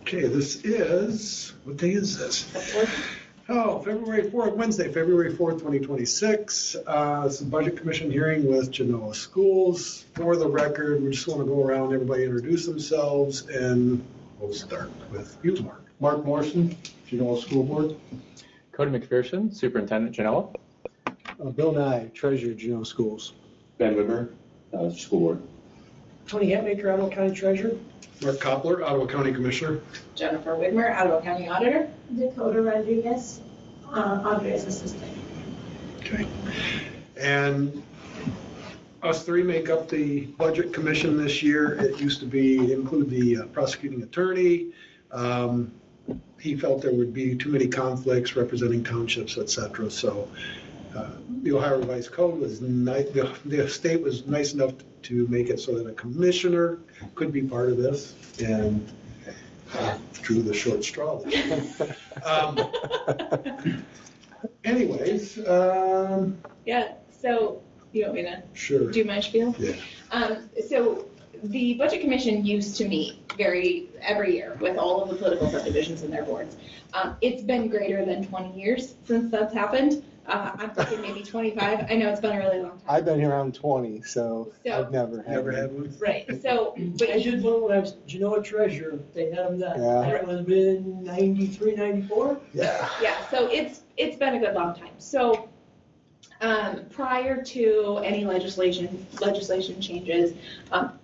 Okay, this is, what day is this? Oh, February 4th, Wednesday, February 4th, 2026. It's a Budget Commission hearing with Genoa Schools. For the record, we just want to go around, everybody introduce themselves, and we'll start with you, Mark. Mark Morrison, Genoa School Board. Cody McPherson, Superintendent Genoa. Bill Nye, Treasurer, Genoa Schools. Ben Whitmer, School Board. Tony Hatmaker, Ottawa County Treasurer. Mark Koppler, Ottawa County Commissioner. Jennifer Whitmer, Ottawa County Auditor. Dakota Rodriguez, Auditor's Assistant. Okay. And us three make up the Budget Commission this year. It used to be, include the prosecuting attorney. He felt there would be too many conflicts representing townships, et cetera. So the Ohio Revised Code was nice, the state was nice enough to make it so that a commissioner could be part of this, and drew the short straw. Anyways. Yeah, so you want me to Sure. do my spiel? Yeah. So the Budget Commission used to meet every year with all of the political subdivisions and their boards. It's been greater than 20 years since that's happened. I'm thinking maybe 25. I know it's been a really long time. I've been here around 20, so I've never had one. Right, so, but I did one when I was Genoa Treasurer, they had them then. Yeah. That would have been 93, 94? Yeah. yeah, so it's been a good long time. So prior to any legislation changes,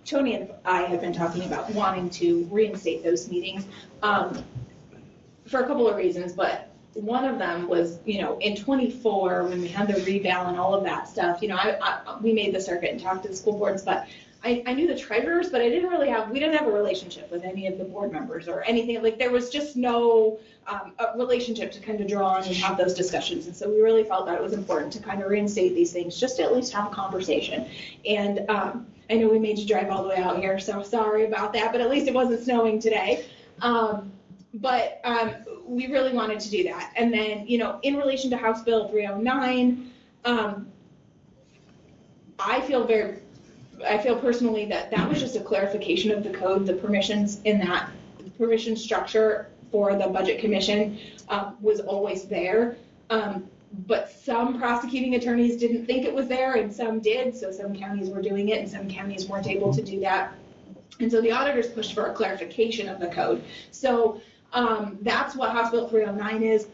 Tony and I have been talking about wanting to reinstate those meetings for a couple of reasons, but one of them was, in 24, when we had the reval and all of that stuff, we made the circuit and talked to the school boards, but I knew the treasurers, but we didn't have a relationship with any of the board members or anything. Like, there was just no a relationship to kind of draw on and have those discussions. And so we really felt that it was important to kind of reinstate these things, just to at least have a conversation. And I know we made you drive all the way out here, so sorry about that, but at least it wasn't snowing today. But we really wanted to do that. And then, in relation to House Bill 309, I feel personally that was just a clarification of the code. The permissions in that permission structure for the Budget Commission was always there. But some prosecuting attorneys didn't think it was there, and some did. So some counties were doing it, and some counties weren't able to do that. And so the auditors pushed for a clarification of the code. So that's what House Bill 309 is.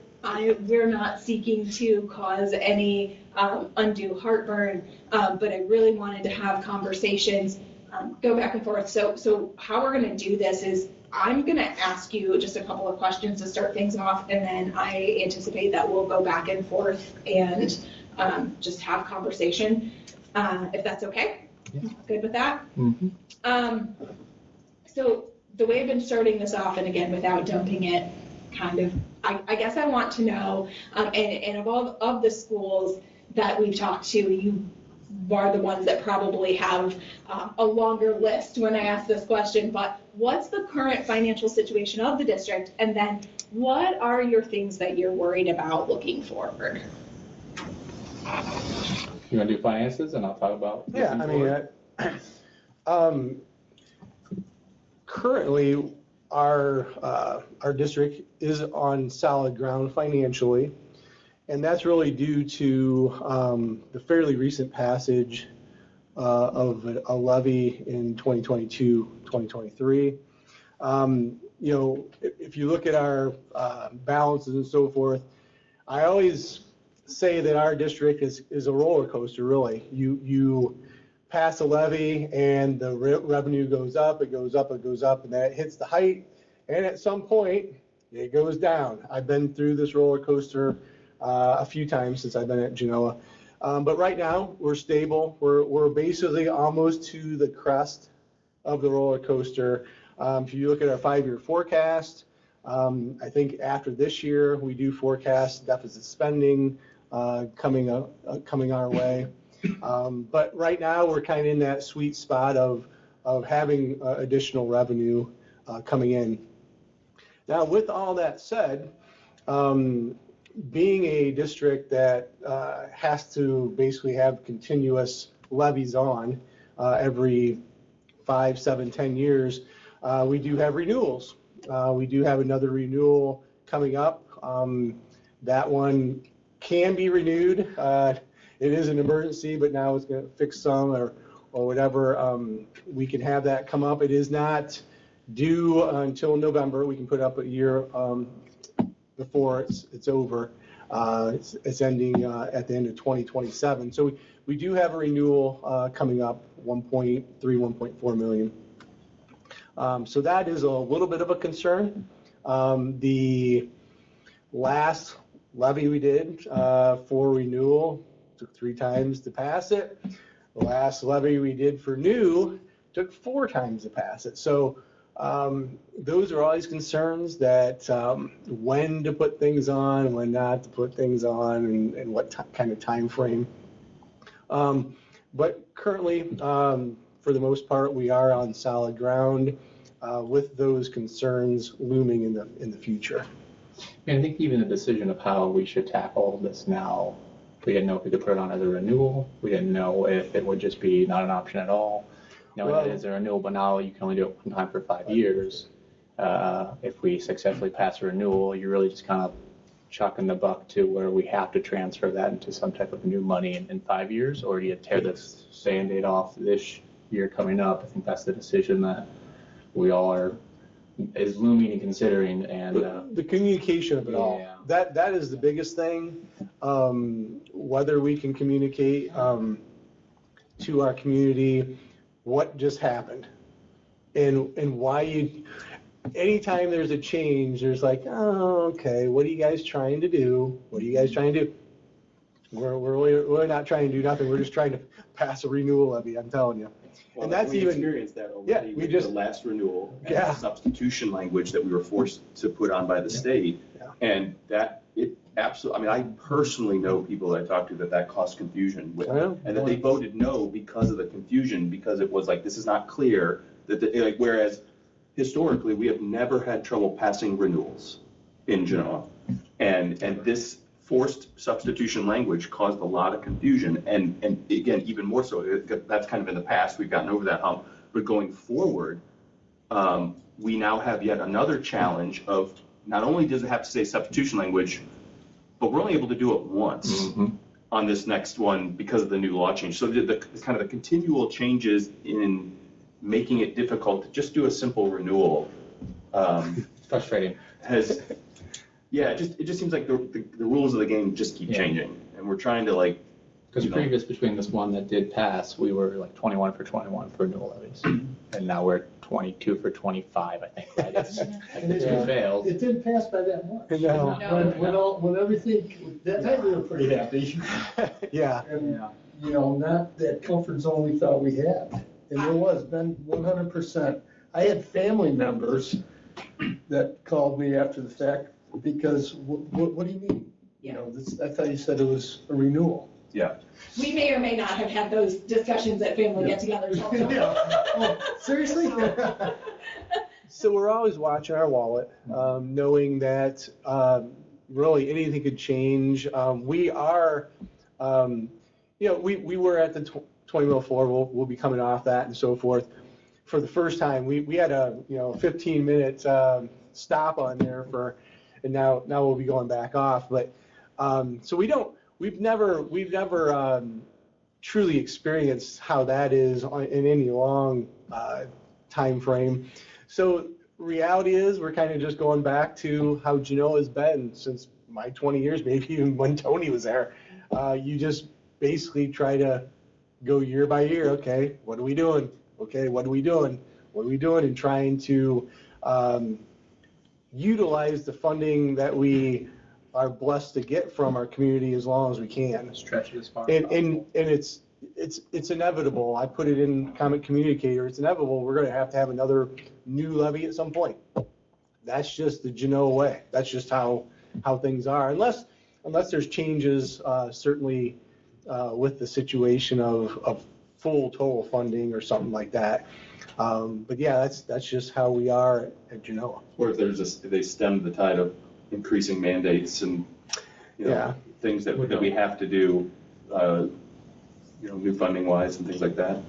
We're not seeking to cause any undue heartburn, but I really wanted to have conversations, go back and forth. So how we're going to do this is I'm going to ask you just a couple of questions to start things off, and then I anticipate that we'll go back and forth and just have conversation, if that's okay. Yeah. Good with that? Mm-hmm. So the way I've been starting this off, and again, without dumping it, I guess I want to know, and of all of the schools that we've talked to, you are the ones that probably have a longer list when I ask this question, but what's the current financial situation of the district, and then what are your things that you're worried about looking forward? You want to do finances, and I'll talk about. Yeah, I mean, currently our district is on solid ground financially, and that's really due to the fairly recent passage of a levy in 2022, 2023. If you look at our balances and so forth, I always say that our district is a roller coaster, really. You pass a levy and the revenue goes up, it goes up, it goes up, and then it hits the height, and at some point it goes down. I've been through this roller coaster a few times since I've been at Genoa, but right now we're stable. We're basically almost to the crest of the roller coaster. If you look at our 5-year forecast, I think after this year we do forecast deficit spending coming our way. But right now we're kind of in that sweet spot of having additional revenue coming in. Now, with all that said, being a district that has to basically have continuous levies on every 5, 7, 10 years, we do have renewals. We do have another renewal coming up. That one can be renewed. It is an emergency, but now it's going to fix some or whatever. We can have that come up. It is not due until November. We can put up a year before it's over. It's ending at the end of 2027. So we do have a renewal coming up, 1.3, 1.4 million. So that is a little bit of a concern. The last levy we did for renewal took 3 times to pass it. The last levy we did for new took 4 times to pass it. So those are always concerns that when to put things on, when not to put things on, and what kind of time frame. But currently, for the most part, we are on solid ground with those concerns looming in the future. And I think even the decision of how we should tackle this now, we didn't know if we could put it on as a renewal. We didn't know if it would just be not an option at all. Knowing that it is a renewal, but now you can only do it one time for 5 years. If we successfully pass a renewal, you're really just kind of chucking the buck to where we have to transfer that into some type of new money in 5 years, or do you tear this Band-Aid off this year coming up? I think that's the decision that we all is looming and considering. And the communication of it all, yeah. that is the biggest thing. Whether we can communicate to our community what just happened and why anytime there's a change, there's like, oh, okay, what are you guys trying to do? What are you guys trying to do? We're not trying to do nothing. We're just trying to pass a renewal levy, I'm telling you. Well, and that's we even experienced that already with the last renewal and the substitution language that we were forced to put on by the state. And that it absolutely, I mean, I personally know people that I talked to that caused confusion with, and that they voted no because of the confusion, because it was like, this is not clear that whereas historically we have never had trouble passing renewals in Genoa, and this forced substitution language caused a lot of confusion, and again, even more so, that's kind of in the past, we've gotten over that hump, but going forward, we now have yet another challenge of not only does it have to say substitution language, but we're only able to do it once on this next one because of the new law change. So the kind of the continual changes in making it difficult to just do a simple renewal. Frustrating. It just seems like the rules of the game just keep changing, and we're trying to because previous between this one that did pass, we were like 21 for 21 for renewal levies, and now we're 22 for 25, I think. Right? It's failed. It didn't pass by that much. No. When everything, that time we were pretty happy. Yeah. And, not that comfort zone we thought we had. And there was, been 100%. I had family members that called me after the fact because, what do you mean? I thought you said it was a renewal. Yeah. We may or may not have had those discussions at family get-togethers. Oh, seriously? So we're always watching our wallet, knowing that really anything could change. We are, we were at the 20 mil floor. We'll be coming off that and so forth. For the first time, we had a 15-minute stop on there and now we'll be going back off. But so we've never truly experienced how that is in any long time frame. So reality is we're kind of just going back to how Genoa has been since my 20 years, maybe even when Tony was there. You just basically try to go year by year. Okay, what are we doing? Okay, what are we doing? What are we doing? And trying to utilize the funding that we are blessed to get from our community as long as we can. Stretch it as far And as it's inevitable. I put it in Common Communicator. It's inevitable. We're going to have another new levy at some point. That's just the Genoa way. That's just how things are. Unless there's changes, certainly with the situation of full total funding or something like that. But yeah, that's just how we are at Genoa. Or if they stem the tide of increasing mandates and things that we have to do, new funding wise and things like that.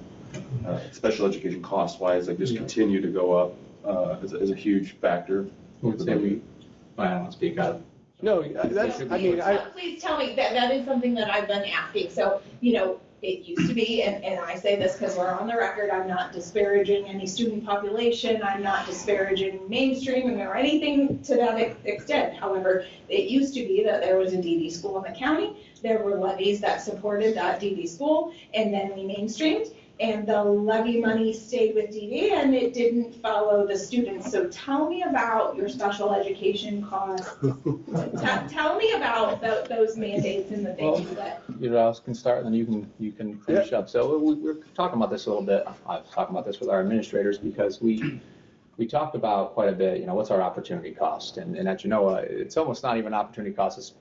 Special education cost wise, just continue to go up. is a huge factor. I would say I don't want to speak out. No, that's, I mean, Please tell me, that is something that I've been asking. So, it used to be, and I say this because we're on the record, I'm not disparaging any student population, I'm not disparaging mainstreaming or anything to that extent. However, it used to be that there was a DD school in the county, there were levies that supported that DD school, and then we mainstreamed, and the levy money stayed with DD and it didn't follow the students. So tell me about your special education costs. Tell me about those mandates and the things that. Rouse can start, and then you can finish up. So we're talking about this a little bit. I was talking about this with our administrators because we talked about quite a bit. What's our opportunity cost? And at Genoa, it's almost not even opportunity cost. It's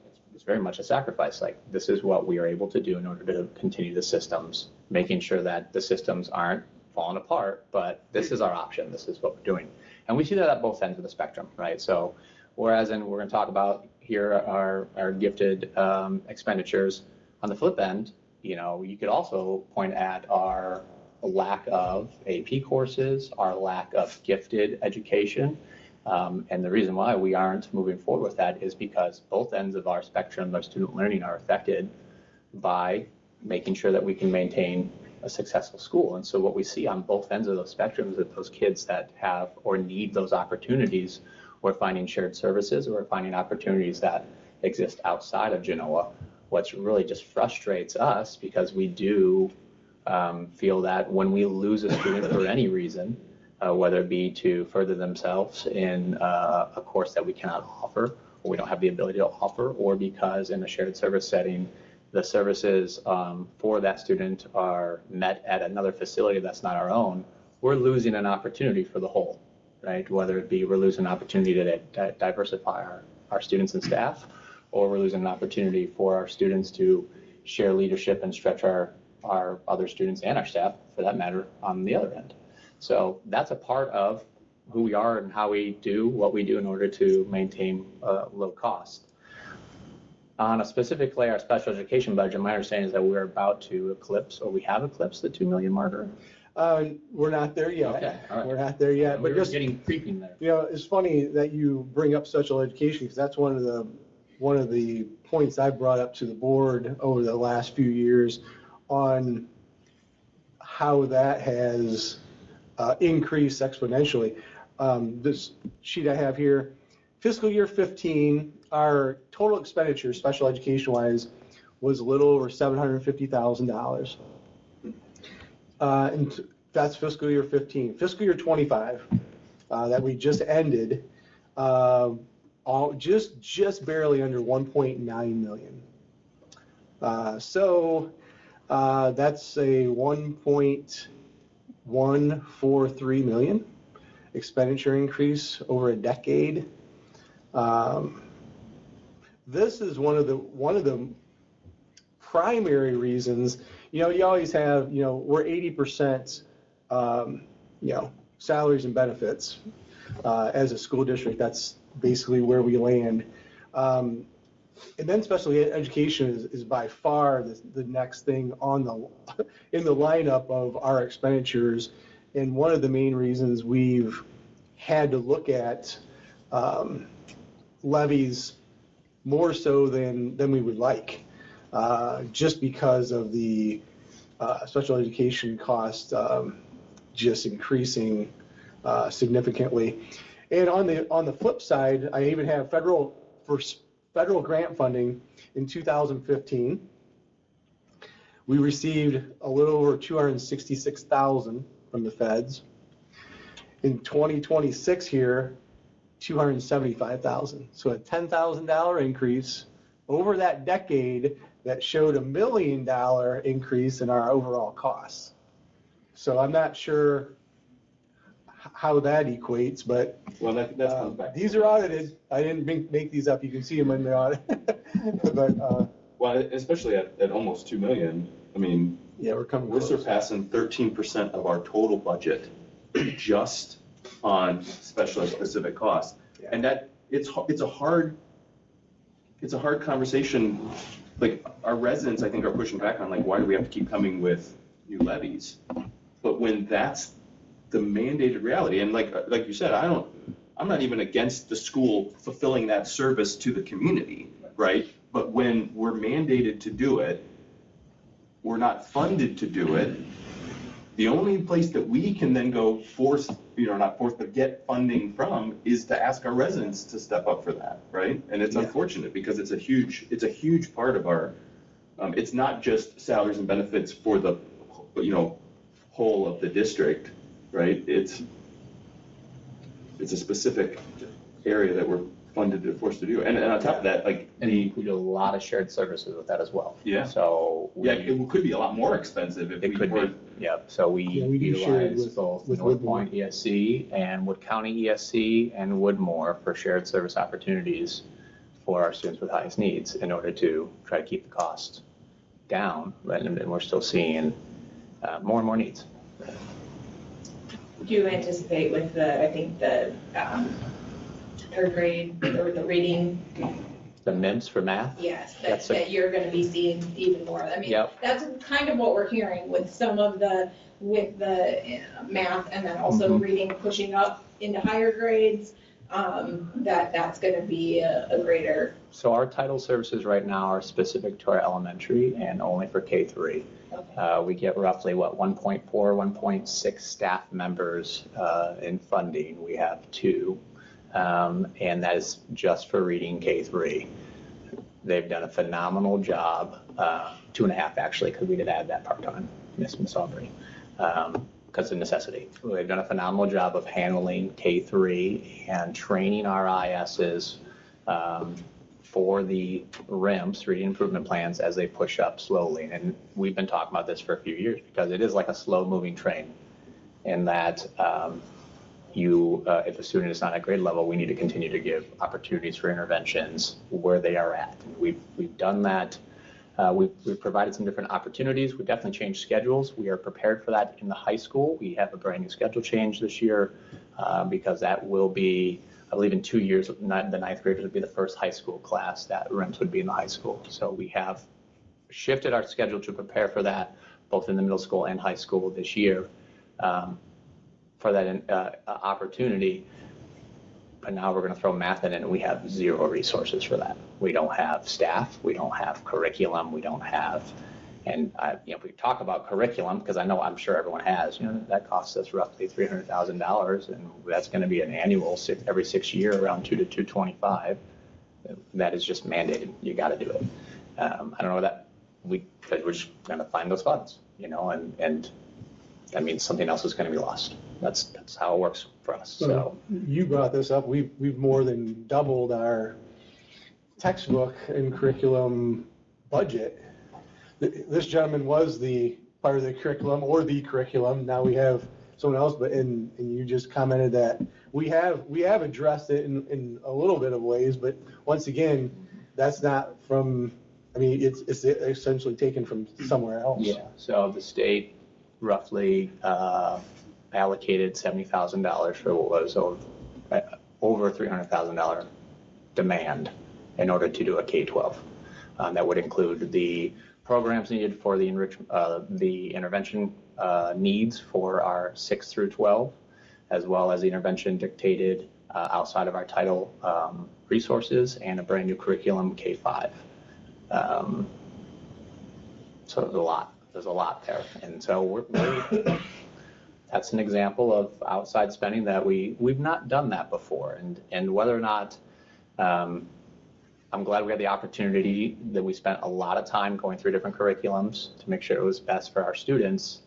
very much a sacrifice. Like, this is what we are able to do in order to continue the systems, making sure that the systems aren't falling apart. But this is our option. This is what we're doing, and we see that at both ends of the spectrum, right? So, whereas, and we're going to talk about here our gifted expenditures. On the flip end, you could also point at our lack of AP courses, our lack of gifted education. And the reason why we aren't moving forward with that is because both ends of our spectrum of student learning are affected by making sure that we can maintain a successful school. And so what we see on both ends of those spectrums is those kids that have or need those opportunities, we're finding shared services, or we're finding opportunities that exist outside of Genoa. What's really just frustrates us, because we do feel that when we lose a student for any reason, whether it be to further themselves in a course that we cannot offer, or we don't have the ability to offer, or because in a shared service setting, the services for that student are met at another facility that's not our own, we're losing an opportunity for the whole, right? Whether it be we're losing an opportunity to diversify our students and staff, or we're losing an opportunity for our students to share leadership and stretch our other students and our staff, for that matter, on the other end. So that's a part of who we are and how we do what we do in order to maintain low cost. On specifically our special education budget, my understanding is that we're about to eclipse, or we have eclipsed the 2 million marker. We're not there yet. Okay, all right. We're not there yet. We're But just, getting creeping there. it's funny that you bring up special education, because that's one of the points I've brought up to the board over the last few years on how that has increased exponentially. This sheet I have here, fiscal year 15, our total expenditure, special education wise, was a little over $750,000. And that's fiscal year 15. Fiscal year 25, that we just ended, just barely under 1.9 million. So that's a 1.143 million expenditure increase over a decade. This is one of the primary reasons. You always have, we're 80%, salaries and benefits as a school district. That's basically where we land. And then special education is by far the next thing in the lineup of our expenditures. And one of the main reasons we've had to look at levies more so than we would like, just because of the special education cost just increasing significantly. And on the flip side, I even have federal grant funding in 2015. We received a little over $266,000 from the feds. In 2026 here, $275,000. So a $10,000 increase over that decade that showed $1 million increase in our overall costs. So I'm not sure how that equates, but Well, that comes back. these are audited. I didn't make these up. You can see them in the audit. But Well, especially at almost 2 million, I mean, yeah, we're coming we're close. surpassing 13% of our total budget just on special ed specific costs. Yeah. And that it's a hard conversation. Like, our residents, I think, are pushing back on, like, why do we have to keep coming with new levies? But when that's the mandated reality. And like you said, I'm not even against the school fulfilling that service to the community, right? But when we're mandated to do it, we're not funded to do it. The only place that we can then go not force, but get funding from is to ask our residents to step up for that, right? And it's unfortunate because it's a huge part of our, it's not just salaries and benefits for the, whole of the district, right? It's a specific area that we're funded and forced to do. And on top of that, And we do a lot of shared services with that as well. Yeah. So it could be a lot more expensive if it we could weren't. be. Yep. So we do share utilize with both North Woodmore. Point ESC and Wood County ESC and Woodmore for shared service opportunities for our students with highest needs in order to try to keep the costs down. And we're still seeing more and more needs. Do you anticipate with the third grade, or the reading, The MIMS for math? yes, That's that you're gonna be seeing even more? I mean, Yep. that's kind of what we're hearing with some of with the math, and then also Mhm. reading pushing up into higher grades, that's gonna be a greater. So our title services right now are specific to our elementary and only for K-3. Okay. We get roughly, 1.4, 1.6 staff members in funding. We have 2, and that is just for reading K-3. They've done a phenomenal job, 2.5 actually, because we did add that part-time, Miss Aubrey, because of necessity. They've done a phenomenal job of handling K-3 and training our ISs for the RIMS, reading improvement plans, as they push up slowly. And we've been talking about this for a few years because it is like a slow-moving train in that if a student is not at grade level, we need to continue to give opportunities for interventions where they are at. And we've done that. We've provided some different opportunities. We've definitely changed schedules. We are prepared for that in the high school. We have a brand new schedule change this year because that will be, I believe in 2 years, the 9th graders would be the first high school class that RIMS would be in the high school. So we have shifted our schedule to prepare for that, both in the middle school and high school this year, for that opportunity. But now we're going to throw math in it, and we have 0 resources for that. We don't have staff, we don't have curriculum, we don't have, and if we talk about curriculum, because I'm sure everyone has, that costs us roughly $300,000, and that's going to be an annual every 6 year, around 2 to 225. That is just mandated. You got to do it. I don't know that we're just going to find those funds, and that means something else is going to be lost. That's how it works for us. So You brought this up. We've more than doubled our textbook and curriculum budget. This gentleman was the part of the curriculum or the curriculum. Now we have someone else, and you just commented that we have addressed it in a little bit of ways, but once again, that's not from, it's essentially taken from somewhere else. yeah, so the state roughly allocated $70,000 for what was over $300,000 demand in order to do a K-12. That would include the programs needed for the intervention needs for our 6 through 12, as well as the intervention dictated outside of our title resources, and a brand new curriculum K-5. So there's a lot there. And so that's an example of outside spending that we've not done that before. And whether or not, I'm glad we had the opportunity that we spent a lot of time going through different curriculums to make sure it was best for our students.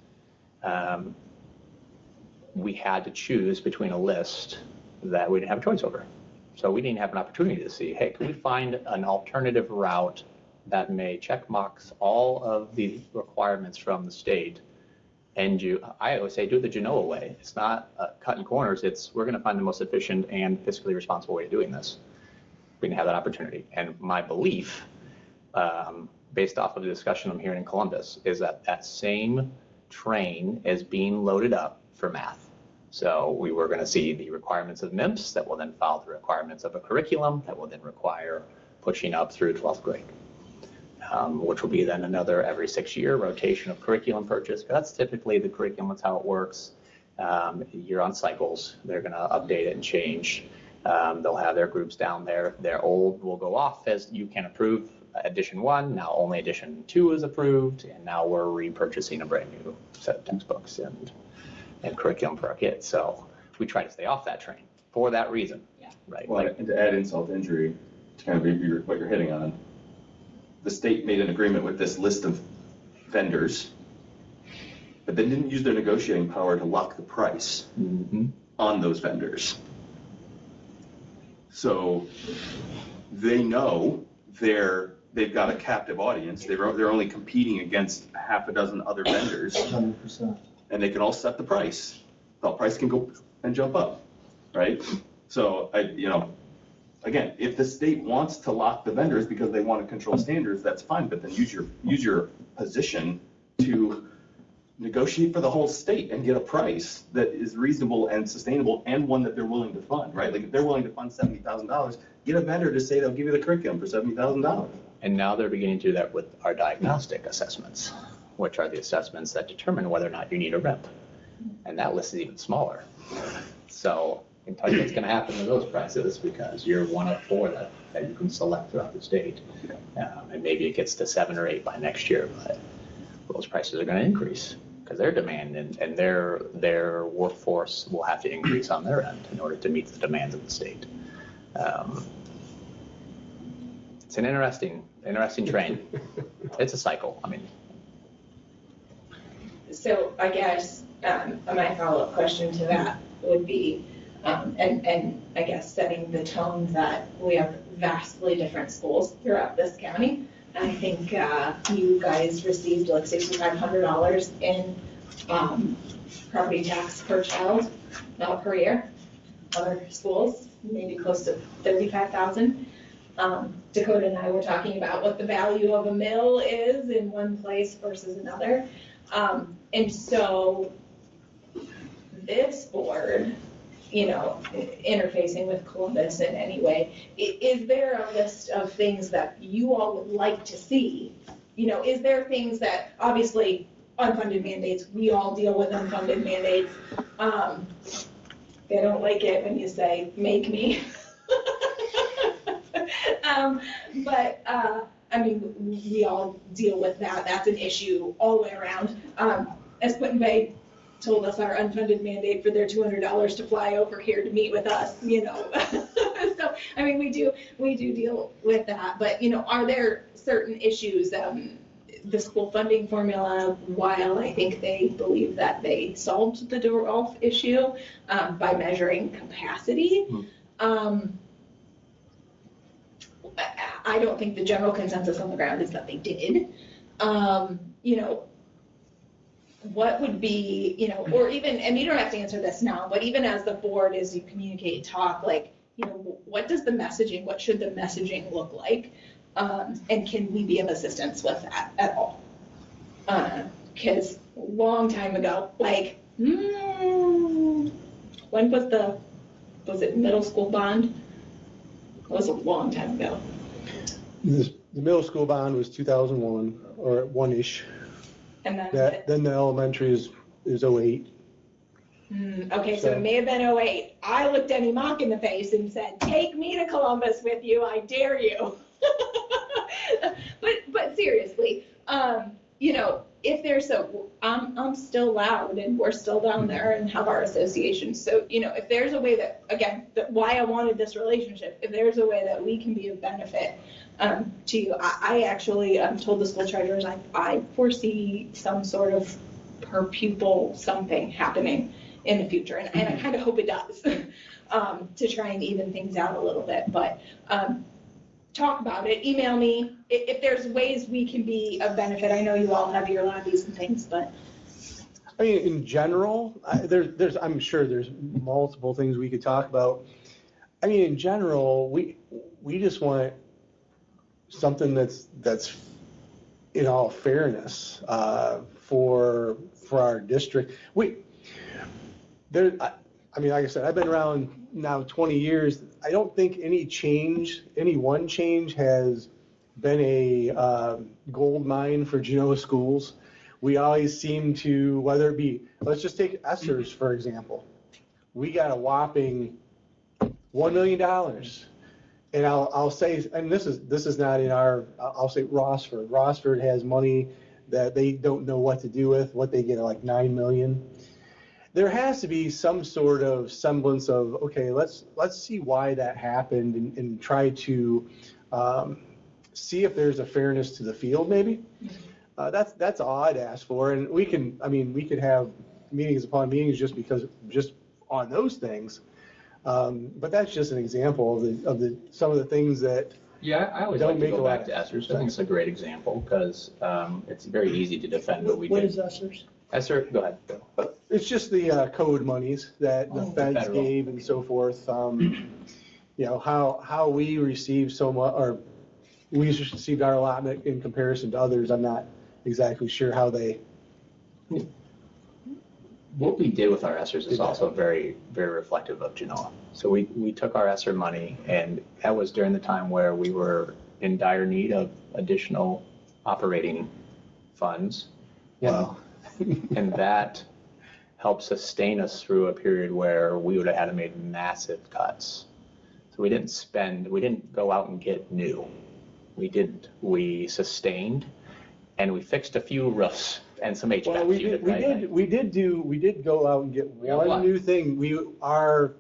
We had to choose between a list that we didn't have a choice over. So we didn't have an opportunity to see, hey, can we find an alternative route that may check box all of the requirements from the state? And I always say, do it the Genoa way. It's not cutting corners. We're going to find the most efficient and fiscally responsible way of doing this. We didn't have that opportunity. And my belief, based off of the discussion I'm hearing in Columbus, is that same train is being loaded up for math. So we were going to see the requirements of MIMS that will then follow the requirements of a curriculum that will then require pushing up through 12th grade. Which will be then another every 6 year rotation of curriculum purchase. That's typically the curriculum. That's how it works. You're on cycles. They're going to update it and change. They'll have their groups down there. Their old will go off as you can approve edition 1. Now only edition 2 is approved, and now we're repurchasing a brand new set of textbooks and curriculum for our kids. So we try to stay off that train for that reason. Yeah. Right. Well, and to add insult to injury, to kind of what you're hitting on, the state made an agreement with this list of vendors, but they didn't use their negotiating power to lock the price on those vendors. So they know they've got a captive audience. They're only competing against half a dozen other vendors. 100%. And they can all set the price. The price can go and jump up, right? So again, if the state wants to lock the vendors because they want to control standards, that's fine. But then use your position to negotiate for the whole state and get a price that is reasonable and sustainable and one that they're willing to fund, right? Like if they're willing to fund $70,000, get a vendor to say they'll give you the curriculum for $70,000. And now they're beginning to do that with our diagnostic assessments, which are the assessments that determine whether or not you need a rep. And that list is even smaller. So I can tell you what's going to happen to those prices because you're one of 4 that you can select throughout the state. And maybe it gets to 7 or 8 by next year, but those prices are going to increase because their demand and their workforce will have to increase on their end in order to meet the demands of the state. It's an interesting train. It's a cycle. I mean. So I guess my follow-up question to that would be, and I guess setting the tone that we have vastly different schools throughout this county. I think you guys received like $6,500 in property tax per child per year. Other schools, maybe close to $35,000. Dakota and I were talking about what the value of a mill is in one place versus another. And so this board, interfacing with Columbus in any way, is there a list of things that you all would like to see? Is there things that, obviously, unfunded mandates, we all deal with unfunded mandates. They don't like it when you say, make me. We all deal with that. That's an issue all the way around. As Put in Bay told us, our unfunded mandate for their $200 to fly over here to meet with us, So, we do deal with that. But, are there certain issues, the school funding formula, while I think they believe that they solved the DeRolf issue by measuring capacity, I don't think the general consensus on the ground is that they did. What would be, or even, and you don't have to answer this now, but even as the board, as you communicate and talk, what does the messaging, what should the messaging look like? And can we be of assistance with that at all? Because long time ago, when was it middle school bond? It was a long time ago. The middle school bond was 2001 or 1-ish. And then the elementary is 08. Okay, so it may have been 08. I looked Denny Mock in the face and said, take me to Columbus with you, I dare you. But seriously, if there's I'm still loud and we're still down there and have our association. So, if there's a way that, again, why I wanted this relationship, if there's a way that we can be of benefit to you, I actually told the school treasurers I foresee some sort of per pupil something happening in the future. And I kind of hope it does to try and even things out a little bit. But talk about it, email me if there's ways we can be of benefit. I know you all have your lobbies and things, but. In general, I'm sure there's multiple things we could talk about. In general, we just want something that's in all fairness for our district. Like I said, I've been around now 20 years. I don't think any one change has been a gold mine for Genoa schools. we always seem to, whether it be, let's just take ESSERS, for example. We got a whopping $1 million. And I'll say, and this is not in our, I'll say Rossford. Rossford has money that they don't know what to do with, what they get, like 9 million. There has to be some sort of semblance of, okay, let's see why that happened and try to see if there's a fairness to the field, maybe. That's all I'd ask for. And we could have meetings upon meetings just on those things. But that's just an example of the some of the things that. Yeah, I always like to go back to ESSERS. I think it's a great example because it's very easy to defend what we do. What is ESSERS? ESSER, go ahead, Bill. It's just the code monies that the feds Federal. gave and so forth. How we received so much, or we received our allotment in comparison to others. I'm not exactly sure how they. What we did with our ESSERs is also very, very reflective of Genoa. So we took our ESSER money, and that was during the time where we were in dire need of additional operating funds. Yeah. And that helped sustain us through a period where we would have had to make massive cuts. So we didn't go out and get new. We didn't. We sustained, and we fixed a few roofs and some HVAC Well, units. we did go out and get one new thing. Our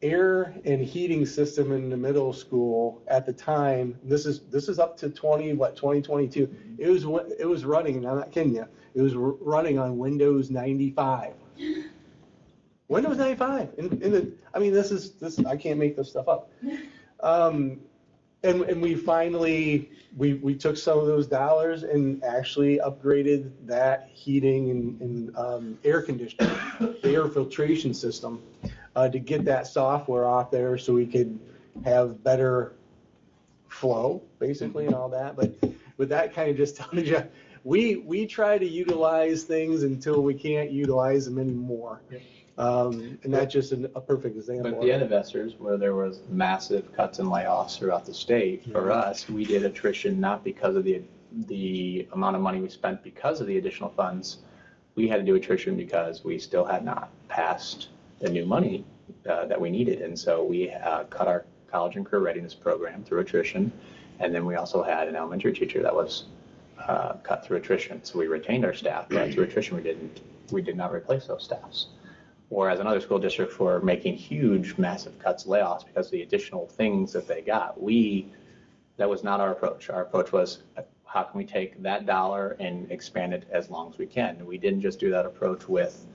air and heating system in the middle school at the time, this is up to 2022. It was running, and I'm not kidding you, it was running on Windows 95. Windows 95. This I can't make this stuff up. And we finally, we took some of those dollars and actually upgraded that heating and air conditioning, the air filtration system, to get that software off there so we could have better flow, basically, and all that. But that kind of just tells you, we try to utilize things until we can't utilize them anymore. And that's just a perfect example. But at the end of ESSERS, where there was massive cuts and layoffs throughout the state, for us, we did attrition not because of the amount of money we spent because of the additional funds. We had to do attrition because we still had not passed the new money that we needed. And so we cut our college and career readiness program through attrition. And then we also had an elementary teacher that was cut through attrition. So we retained our staff, but through attrition we did not replace those staffs. Whereas in other school districts were making huge, massive cuts, layoffs because of the additional things that they got. That was not our approach. Our approach was, how can we take that dollar and expand it as long as we can? We didn't just do that approach with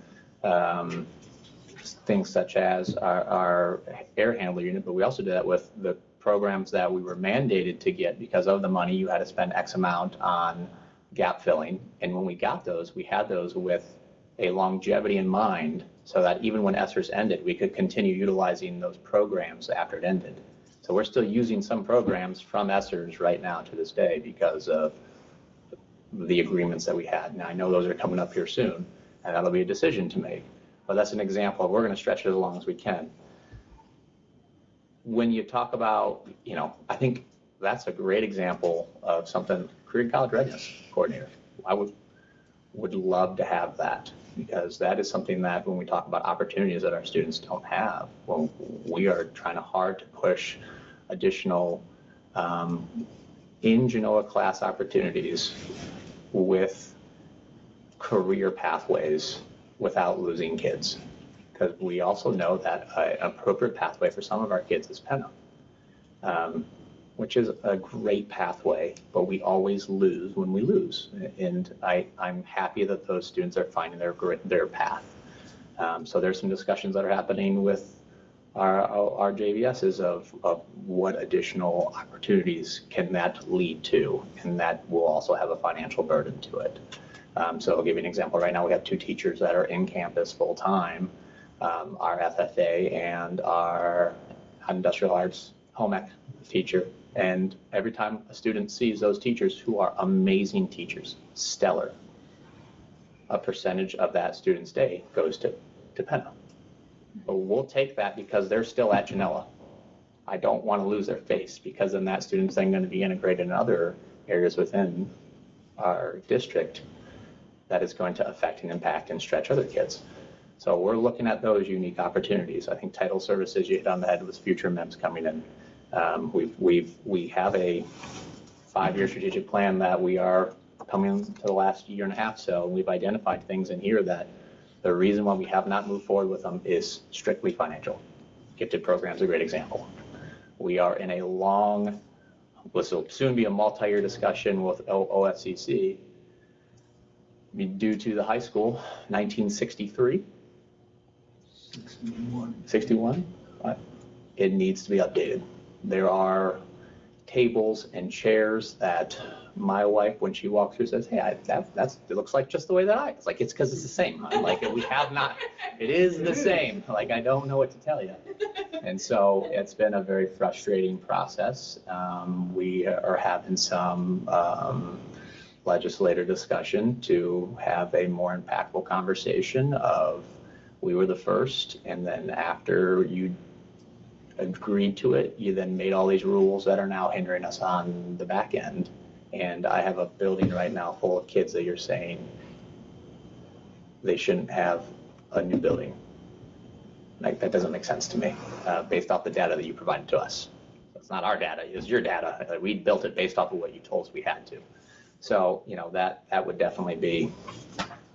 things such as our air handler unit, but we also did that with the programs that we were mandated to get because of the money. You had to spend X amount on gap filling. And when we got those, we had those with a longevity in mind, so that even when ESSERS ended, we could continue utilizing those programs after it ended. So we're still using some programs from ESSERS right now to this day because of the agreements that we had. Now, I know those are coming up here soon, and that'll be a decision to make. But that's an example. We're going to stretch it as long as we can. When you talk about, I think that's a great example of something, career college readiness coordinator. I would love to have that, because that is something that when we talk about opportunities that our students don't have, well, we are trying hard to push additional in Genoa class opportunities with career pathways without losing kids. Because we also know that an appropriate pathway for some of our kids is Penna, which is a great pathway, but we always lose when we lose. And I'm happy that those students are finding their path. So there's some discussions that are happening with our JVSs of what additional opportunities can that lead to, and that will also have a financial burden to it. So I'll give you an example. Right now we have 2 teachers that are in campus full time, our FFA and our industrial arts home ec teacher. And every time a student sees those teachers, who are amazing teachers, stellar, a percentage of that student's day goes to Penna. But we'll take that because they're still at Genoa. I don't want to lose their face, because then that student's then going to be integrated in other areas within our district that is going to affect and impact and stretch other kids. So we're looking at those unique opportunities. I think title services, you hit on the head with future MEMS coming in. We have a 5-year strategic plan that we are coming to the last year and a half. So we've identified things in here that the reason why we have not moved forward with them is strictly financial. Gifted program is a great example. We are in a long, this will soon be a multi-year discussion with OFCC. Due to the high school, 1963, 61, it needs to be updated. There are tables and chairs that my wife, when she walks through, says, "Hey, it looks like just the way that it's like, it's because it's the same. I'm like, we have not, it is the same. Like, I don't know what to tell you." And so it's been a very frustrating process. We are having some legislator discussion to have a more impactful conversation of, we were the first, and then after you agreed to it, you then made all these rules that are now hindering us on the back end. And I have a building right now full of kids that you're saying they shouldn't have a new building. Like, that doesn't make sense to me, based off the data that you provided to us. It's not our data, it's your data. We built it based off of what you told us we had to. So, that would definitely be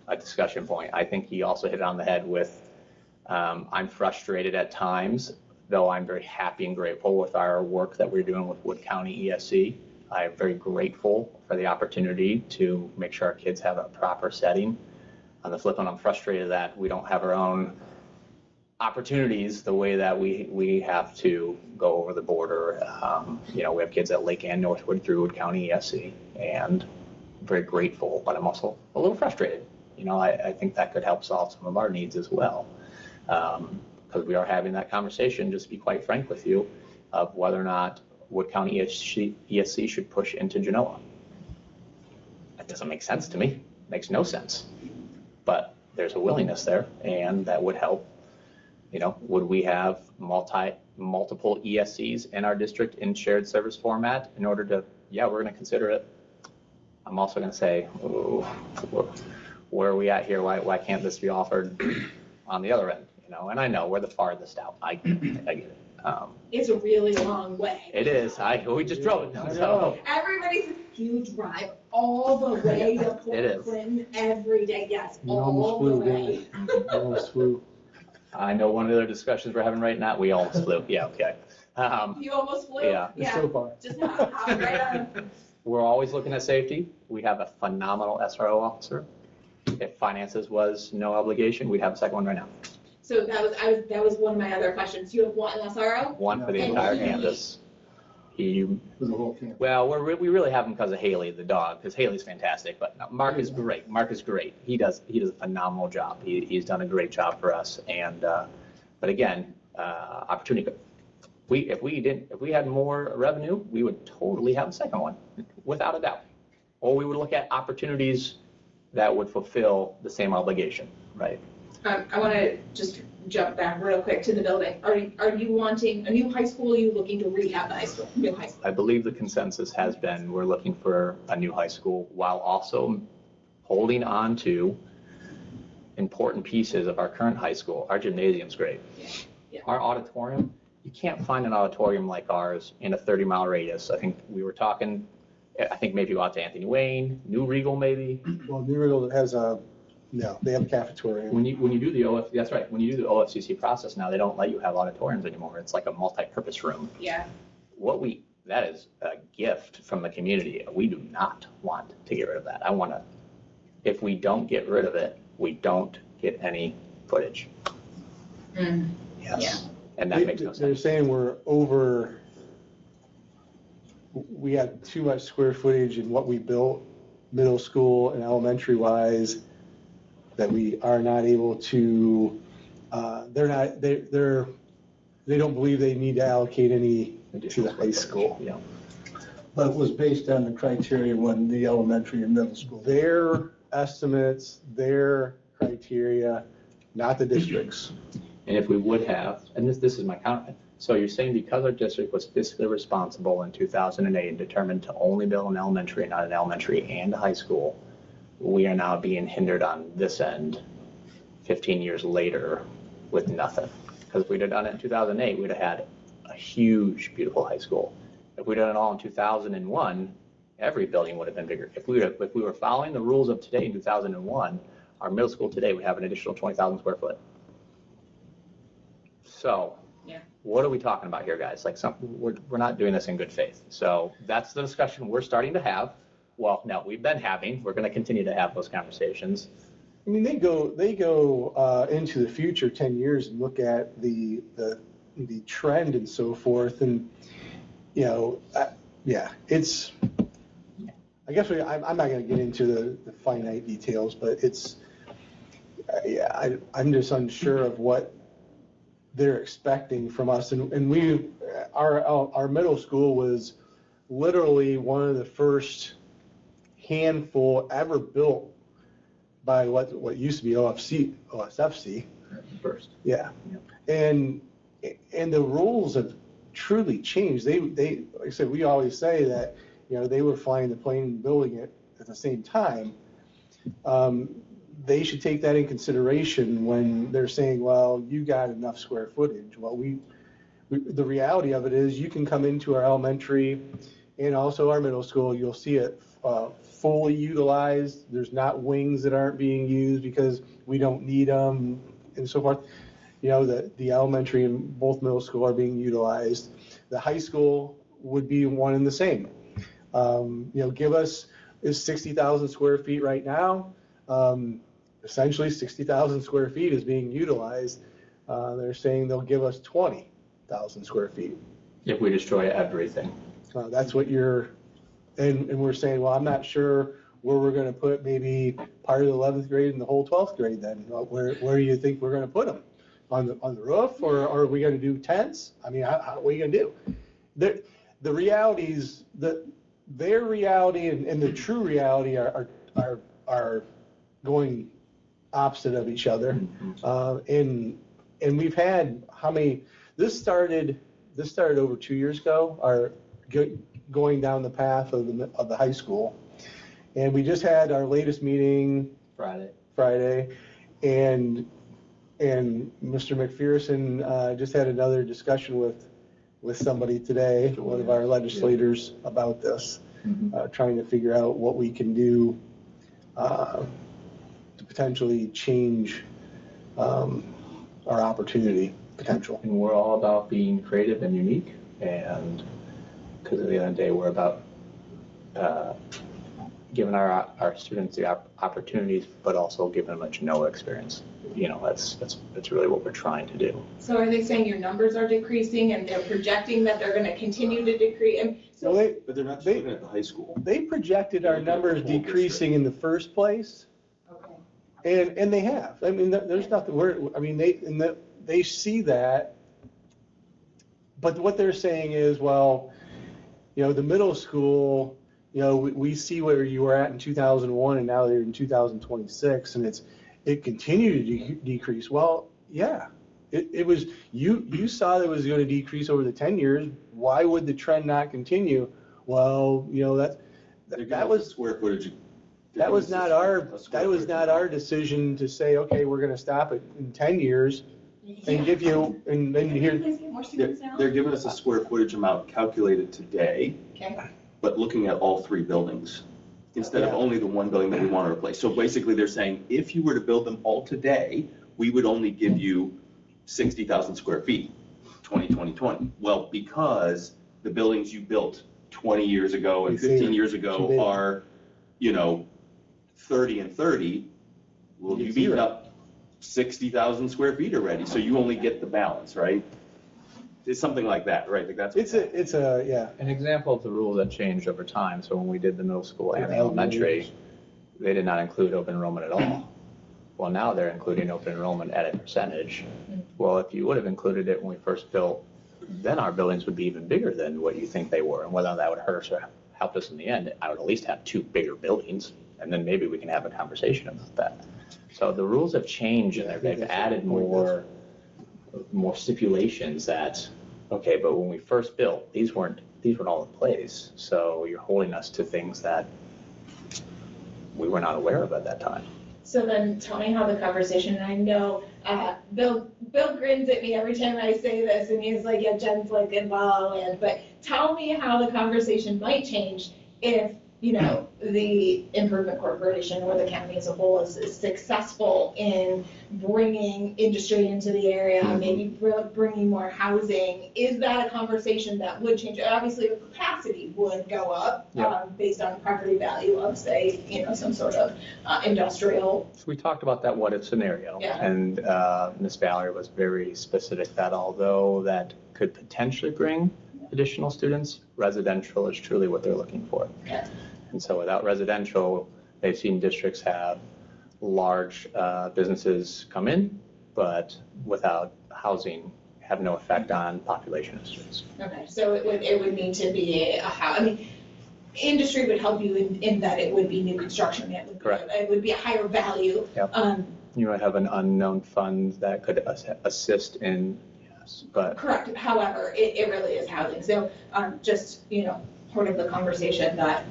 a discussion point. I think he also hit it on the head with, I'm frustrated at times, though I'm very happy and grateful with our work that we're doing with Wood County ESC. I'm very grateful for the opportunity to make sure our kids have a proper setting. On the flip end, I'm frustrated that we don't have our own opportunities the way that we have to go over the border. We have kids at Lake and Northwood through Wood County ESC, and I'm very grateful, but I'm also a little frustrated. I think that could help solve some of our needs as well. Because we are having that conversation, just to be quite frank with you, of whether or not Wood County ESC should push into Genoa. That doesn't make sense to me. It makes no sense. But there's a willingness there, and that would help. Would we have multiple ESCs in our district in shared service format in order to, we're going to consider it. I'm also going to say, where are we at here? Why can't this be offered on the other end? And I know we're the farthest out. I get it. It's a really long way. It is. We just drove it. So. Everybody's, you drive all the way to Port Clinton every day. Yes, all the way. Almost flew. I know one of the other discussions we're having right now, we almost flew. Yeah, okay. You almost flew? Yeah. So far. Just hop right on. We're always looking at safety. We have a phenomenal SRO officer. If finances was no obligation, we'd have a second one right now. So that was one of my other questions. You have one SRO? One for the entire campus. Well, we really have him because of Haley, the dog, because Haley's fantastic. But no, Mark is great. Mark is great. He does a phenomenal job. He's done a great job for us. And but again, opportunity. If we had more revenue, we would totally have a second one, without a doubt. Or we would look at opportunities that would fulfill the same obligation, right? I want to just jump back real quick to the building. Are you wanting a new high school? Are you looking to rehab the new high school? I believe the consensus has been we're looking for a new high school while also holding on to important pieces of our current high school. Our gymnasium's great. Yeah. Our auditorium, you can't find an auditorium like ours in a 30-mile radius. I think we were talking, I think maybe go out to Anthony Wayne, New Regal maybe. Well, New Regal has they have a cafeteria. When you do the that's right. When you do the OFCC process now, they don't let you have auditoriums anymore. It's like a multi-purpose room. Yeah. That is a gift from the community. We do not want to get rid of that. If we don't get rid of it, we don't get any footage. Mm. Yes. Yeah. And that makes no sense. They're saying we have too much square footage in what we built middle school and elementary wise, that we are not able to, they don't believe they need to allocate any to the high school. Yeah. But it was based on the criteria when the elementary and middle school. Their estimates, their criteria, not the districts. And if we would have, and this is my comment, So you're saying because our district was fiscally responsible in 2008 and determined to only build an elementary, not an elementary and a high school, we are now being hindered on this end 15 years later with nothing. Because if we'd have done it in 2008, we'd have had a huge, beautiful high school. If we'd done it all in 2001, every building would have been bigger. If we were following the rules of today in 2001, our middle school today would have an additional 20,000 square foot. So, Yeah. what are we talking about here, guys? Like, we're not doing this in good faith. So that's the discussion we're starting to have. Well, no, we've been having. We're going to continue to have those conversations. I mean, they go into the future 10 years and look at the trend and so forth, and yeah, it's. I guess I'm not going to get into the finite details, but it's. Yeah, I'm just unsure of what they're expecting from us, and our middle school was literally one of the first handful ever built by what used to be OSFC. First. Yeah. And the rules have truly changed. They like I said, we always say that, they were flying the plane and building it at the same time. They should take that in consideration when they're saying, well, you got enough square footage. Well, the reality of it is you can come into our elementary and also our middle school, you'll see it fully utilized. There's not wings that aren't being used because we don't need them and so forth. The elementary and both middle school are being utilized. The high school would be one and the same. Give us is 60,000 square feet right now. Essentially 60,000 square feet is being utilized. They're saying they'll give us 20,000 square feet. If we destroy everything. That's what and we're saying, well, I'm not sure where we're going to put maybe part of the 11th grade and the whole 12th grade then. Where do you think we're going to put them? On the roof, or are we going to do tents? I mean, what are you going to do? The realities, their reality and the true reality are going opposite of each other. And we've had how many? This started over 2 years ago. Going down the path of the high school, and we just had our latest meeting Friday, and Mr. McPherson just had another discussion with somebody today, one of our legislators, about this, trying to figure out what we can do to potentially change our opportunity potential. And we're all about being creative and unique, and because at the end of the day, we're about giving our students the opportunities, but also giving them a Genoa experience. That's really what we're trying to do. So are they saying your numbers are decreasing and they're projecting that they're going to continue to decrease? But they're not just looking at the high school. They projected our numbers decreasing in the first place. Okay. And they have. I mean, there's nothing. They see that, but what they're saying is, well, the middle school, we see where you were at in 2001, and now they're in 2026, and it continued to decrease. Well, yeah, it was. You saw that it was going to decrease over the 10 years. Why would the trend not continue? Well, that was square footage. That was not our decision to say, okay, we're going to stop it in 10 years and give you, and then here. They're giving us a square footage amount calculated today, Okay. but looking at all three buildings instead of only the one building that we want to replace. So basically they're saying, if you were to build them all today, we would only give you 60,000 square feet, 2020. Well, because the buildings you built 20 years ago and 15 years ago are, 30 and 30, well, you've eaten up 60,000 square feet already, so you only get the balance, right? It's something like that, right? Like that's. It's yeah. An example of the rule that changed over time. So when we did the middle school and the elementary, they did not include open enrollment at all. Well, now they're including open enrollment at a percentage. Well, if you would have included it when we first built, then our buildings would be even bigger than what you think they were. And whether that would hurt us or help us in the end, I would at least have 2 bigger buildings, and then maybe we can have a conversation about that. So the rules have changed, and they've added more stipulations that okay, but when we first built, these weren't all in place. So you're holding us to things that we were not aware of at that time. So then tell me how the conversation, and I know, Bill grins at me every time I say this, and he's like, yeah, Jen's like in La La Land, but tell me how the conversation might change if, you know, the Improvement Corporation or the county as a whole is successful in bringing industry into the area, maybe bringing more housing. Is that a conversation that would change? Obviously, the capacity would go up based on property value of, say, you know, some sort of industrial. So we talked about that what if scenario, and Ms. Valerie was very specific that although that could potentially bring additional students, residential is truly what they're looking for. Yeah. And so without residential, they've seen districts have large businesses come in, but without housing, have no effect on population of students. Okay, so it would need to be a house. I mean, industry would help you in that it would be new construction. Correct. It would be a higher value. Yep. You might have an unknown fund that could assist in, yes, but. Correct. However, it really is housing. So just, you know, part of the conversation that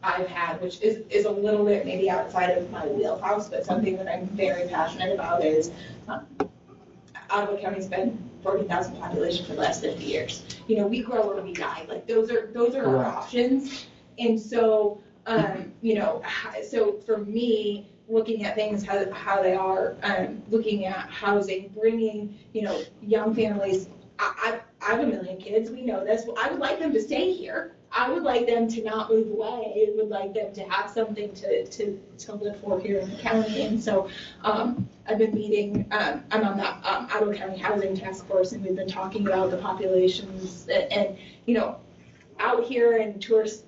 I've had, which is a little bit maybe outside of my wheelhouse, but something that I'm very passionate about is Ottawa County's been 40,000 population for the last 50 years. You know, we grow or we die. Like those are our options. And so, you know, so for me, looking at things how they are, looking at housing, bringing, you know, young families. I have 1 million kids. We know this. I would like them to stay here. I would like them to not move away. I would like them to have something to live for here in the county. And so I've been meeting, I'm on the Ottawa County Housing Task Force, and we've been talking about the populations and you know, out here in tourist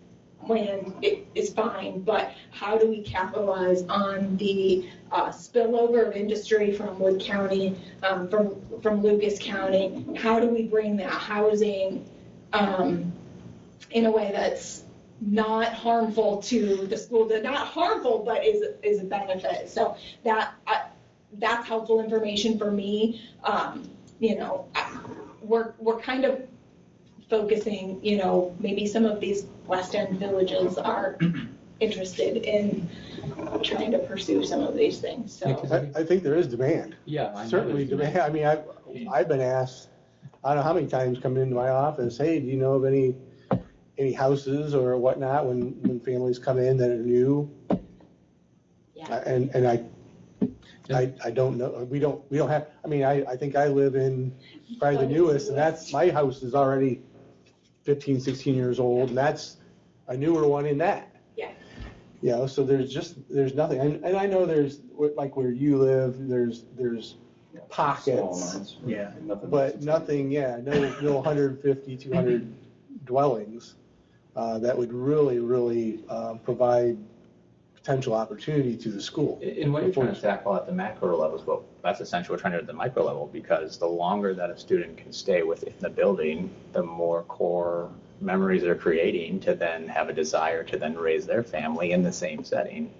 land it is fine, but how do we capitalize on the spillover of industry from Wood County, from Lucas County? How do we bring that housing in a way that's not harmful to the school, that not harmful, but is a benefit? So that's helpful information for me. You know, we're kind of focusing, you know, maybe some of these West End villages are interested in trying to pursue some of these things, so. I think there is demand. Yeah. Certainly demand. I mean, I've been asked, I don't know how many times coming into my office, hey, do you know of any houses or whatnot when families come in that are new? Yeah. And I don't know, we don't have, I mean, I think I live in probably the newest, and that's, my house is already 15, 16 years old, and that's a newer one in that. Yeah. You know, so there's nothing, and I know there's, like where you live, there's pockets. Yeah. But nothing, no 150, 200 dwellings that would really provide potential opportunity to the school. And what you're trying to tackle at the macro level is, well, that's essentially what we're trying to do at the micro level, because the longer that a student can stay within the building, the more core memories they're creating to then have a desire to then raise their family in the same setting.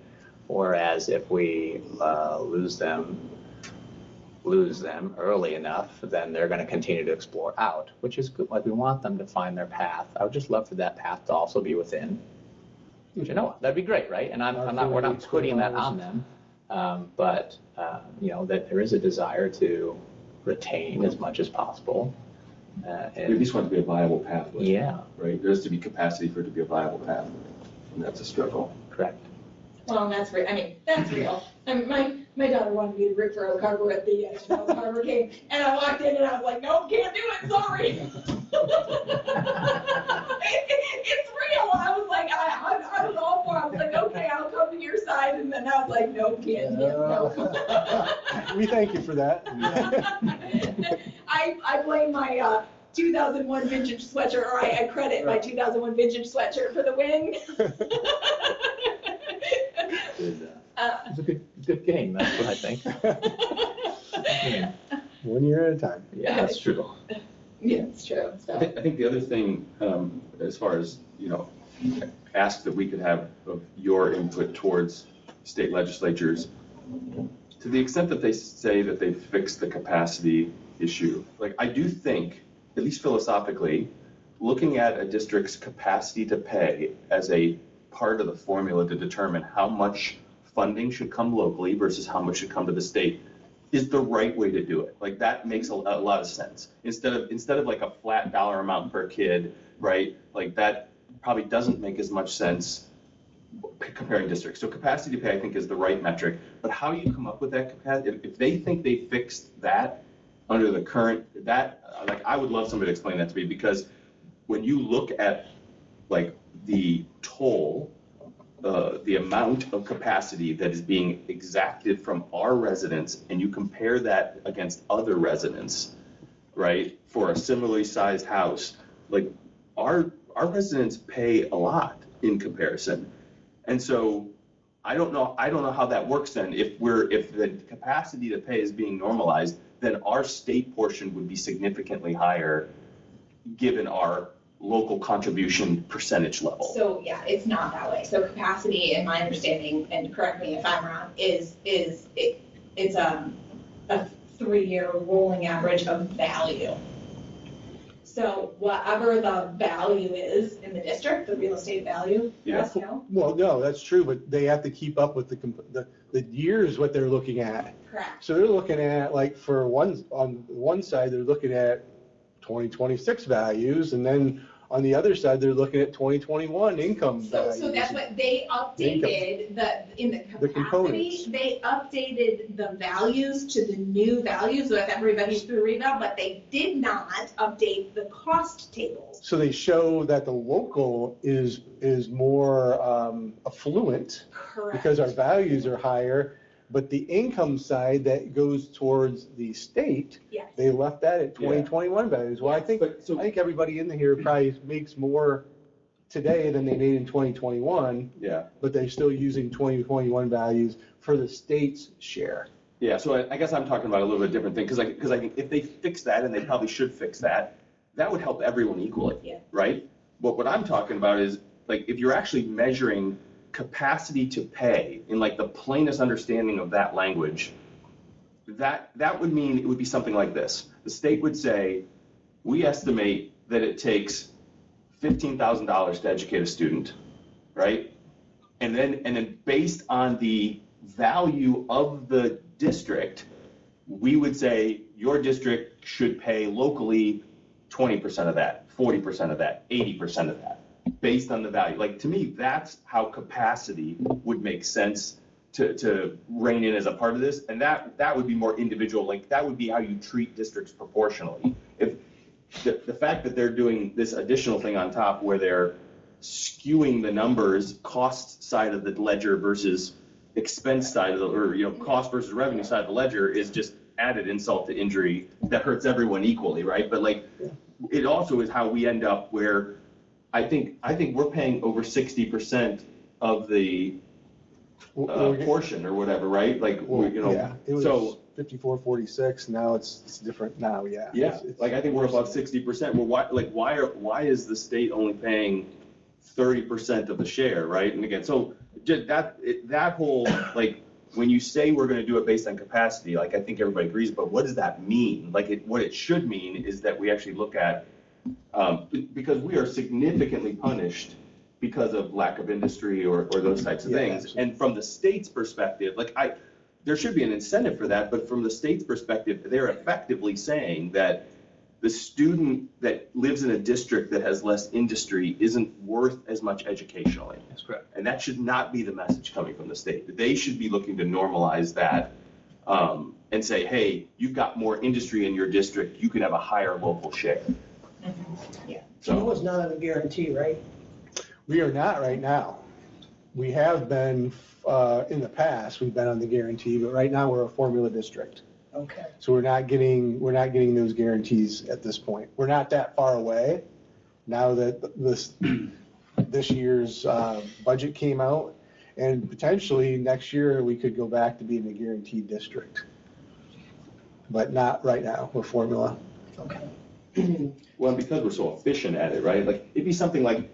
Whereas if we lose them early enough, then they're going to continue to explore out, which is good. Like, we want them to find their path. I would just love for that path to also be within Genoa. That'd be great, right? And we're not putting that on them, but you know, that there is a desire to retain as much as possible. We just want it to be a viable pathway. Yeah. Right? There has to be capacity for it to be a viable pathway, and that's a struggle. Correct. Well, and that's real. I mean, that's real. And my daughter wanted me to root for Oak Harbor at the Oak Harbor game, and I walked in and I was like, nope, can't do it. Sorry. It's real. I was like, I was all for it. I was like, okay, I'll come to your side, and then I was like, nope, can't. No. We thank you for that. I blame my 2001 vintage sweatshirt, or I credit my 2001 vintage sweatshirt for the win. It's a good game, that's what I think. Yeah. 1 year at a time. Yeah, that's true. Yeah, it's true. So. I think the other thing, as far as, you know, ask that we could have of your input towards state legislatures, to the extent that they say that they fixed the capacity issue. Like, I do think, at least philosophically, looking at a district's capacity to pay as a part of the formula to determine how much funding should come locally versus how much should come to the state is the right way to do it. Like, that makes a lot of sense. Instead of like a flat dollar amount per kid, right? Like, that probably doesn't make as much sense comparing districts. So capacity to pay, I think, is the right metric. But how you come up with that capacity, if they think they fixed that under the current, like, I would love somebody to explain that to me, because when you look at like the toll, the amount of capacity that is being exacted from our residents, and you compare that against other residents, right, for a similarly sized house, like our residents pay a lot in comparison. And so I don't know how that works then. If the capacity to pay is being normalized, then our state portion would be significantly higher given our local contribution percentage level. So, yeah, it's not that way. So capacity, in my understanding, and correct me if I'm wrong, it's a 3-year rolling average of value. So whatever the value is in the district, the real estate value, yes, no? Well, no, that's true, but they have to keep up with the years, what they're looking at. Correct. So they're looking at, like, on one side, they're looking at 2026 values, and then on the other side, they're looking at 2021 income values. So that's what they updated, in the capacity, components. they updated the values to the new values with everybody's through revale, but they did not update the cost tables. So they show that the local is more affluent Correct. because our values are higher, but the income side that goes towards the state, Yes. they left that at 2021 values. Well, I think everybody in here probably makes more today than they made in 2021. Yeah. But they're still using 2021 values for the state's share. Yeah, so I guess I'm talking about a little bit different thing, because I think if they fix that, and they probably should fix that, that would help everyone equally, Yeah. right? But what I'm talking about is, like, if you're actually measuring capacity to pay in like the plainest understanding of that language, that would mean it would be something like this. The state would say, we estimate that it takes $15,000 to educate a student, right? And then based on the value of the district, we would say your district should pay locally 20% of that, 40% of that, 80% of that, based on the value. Like, to me, that's how capacity would make sense to rein in as a part of this. And that would be more individual. Like, that would be how you treat districts proportionally. If the fact that they're doing this additional thing on top where they're skewing the numbers, cost side of the ledger versus expense side of the, or, cost versus revenue side of the ledger, is just added insult to injury that hurts everyone equally, right? But like, it also is how we end up where I think we're paying over 60% of the portion or whatever, right? Like, Yeah, it was so 54-46. Now it's different now. Yeah. yeah, like I think we're above 60%. Well, why is the state only paying 30% of the share, right? And again, so just that whole, like, when you say we're going to do it based on capacity, like, I think everybody agrees, but what does that mean? Like, what it should mean is that we actually look at, because we are significantly punished because of lack of industry or those types of things. Absolutely. And from the state's perspective, like, there should be an incentive for that, but from the state's perspective, they're effectively saying that the student that lives in a district that has less industry isn't worth as much educationally. That's correct. And that should not be the message coming from the state. They should be looking to normalize that, and say, hey, you've got more industry in your district, you can have a higher local share. Yeah. So- So it's not on a guarantee, right? We are not right now. We have been, in the past, we've been on the guarantee, but right now we're a formula district. Okay. So we're not getting those guarantees at this point. We're not that far away now that this year's budget came out, and potentially next year we could go back to being a guaranteed district. But not right now, we're formula. Okay. Well, because we're so efficient at it, right? Like, it'd be something like,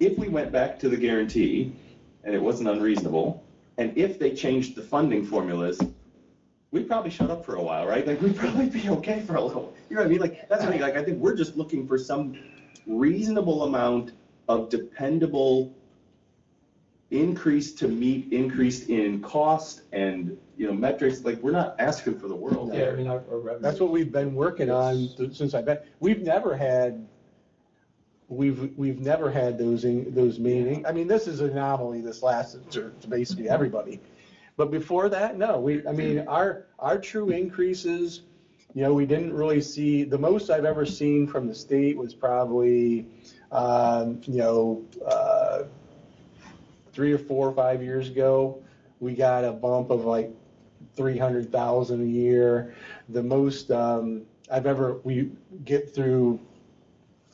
if we went back to the guarantee and it wasn't unreasonable, and if they changed the funding formulas we'd probably shut up for a while, right? Like, we'd probably be okay for a little, you know what I mean? Like, that's the thing, like, I think we're just looking for some reasonable amount of dependable increase to meet increase in cost and, you know, metrics. Like, we're not asking for the world Yeah, I here. mean, our revenue. That's what we've been working on since I've been, we've never had those meetings. I mean, this is an anomaly, this last, to basically everybody. But before that, no, I mean, our true increases, you know, we didn't really see, the most I've ever seen from the state was probably, 3 or 4 or 5 years ago, we got a bump of like 300,000 a year. The most we get through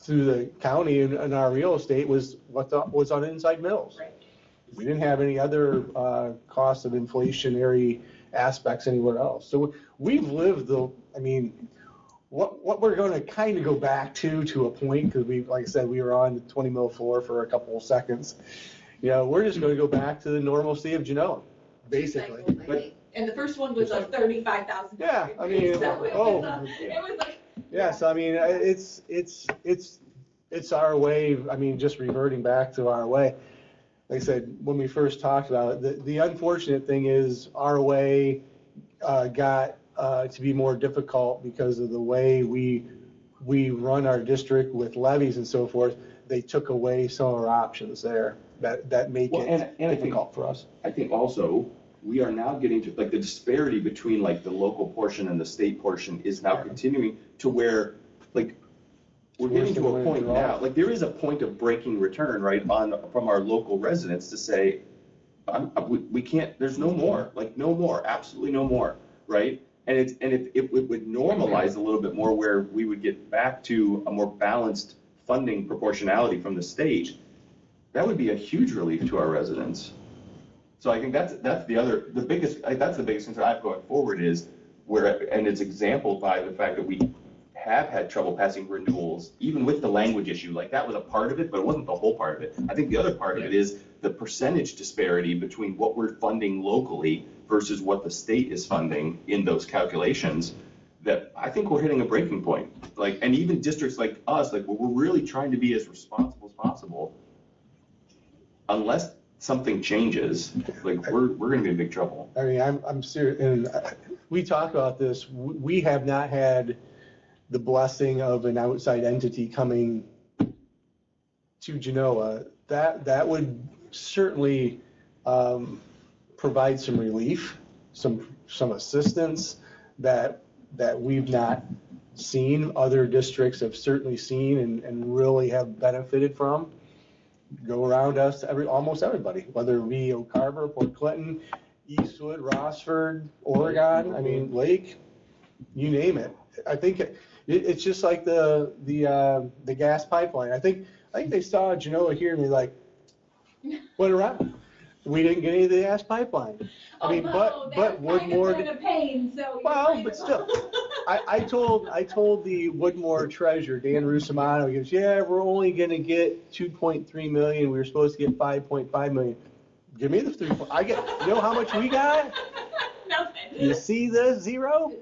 the county and our real estate was was on inside mills. Right. We didn't have any other costs of inflationary aspects anywhere else. So we've lived I mean, what we're going to kind of go back to a point, because like I said, we were on the 20 mil floor for a couple of seconds. You know, we're just going to go back to the normalcy of Genoa, basically. And the first one was like 35,000. Yeah, I mean, it was like. Yes, I mean, it's our way, I mean, just reverting back to our way. Like I said, when we first talked about it, the unfortunate thing is our way got to be more difficult because of the way we run our district with levies and so forth. They took away some of our options there that make it difficult for us. I think also, we are now getting to, like, the disparity between, like, the local portion and the state portion is now continuing to where, like, we're getting to a point now, like, there is a point of breaking return, right, from our local residents to say, we can't, there's no more, like, no more, absolutely no more, right? And it would normalize a little bit more where we would get back to a more balanced funding proportionality from the state. That would be a huge relief to our residents. So I think that's the biggest concern I have going forward is and it's exampled by the fact that we have had trouble passing renewals, even with the language issue. Like, that was a part of it, but it wasn't the whole part of it. I think the other part of it is the percentage disparity between what we're funding locally versus what the state is funding in those calculations, that I think we're hitting a breaking point. Like, and even districts like us, like, we're really trying to be as responsible as possible. Unless something changes, like, we're going to be in big trouble. I mean, I'm serious, and we talk about this. We have not had the blessing of an outside entity coming to Genoa. That would certainly provide some relief, some assistance that we've not seen. Other districts have certainly seen and really have benefited from. Go around us, almost everybody, whether it be Oak Harbor, Port Clinton, Eastwood, Rossford, Oregon, I mean, Lake, you name it. I think it's just like the gas pipeline. I think they saw Genoa here and they like went around. We didn't get any of the gas pipeline. I mean, but Woodmore. Kind of a pain, so. Well, but still, I told the Woodmore treasurer, Dan Russomato, he goes, yeah, we're only going to get 2.3 million. We were supposed to get 5.5 million. Give me the 3. You know how much we got? Nothing. You see the zero?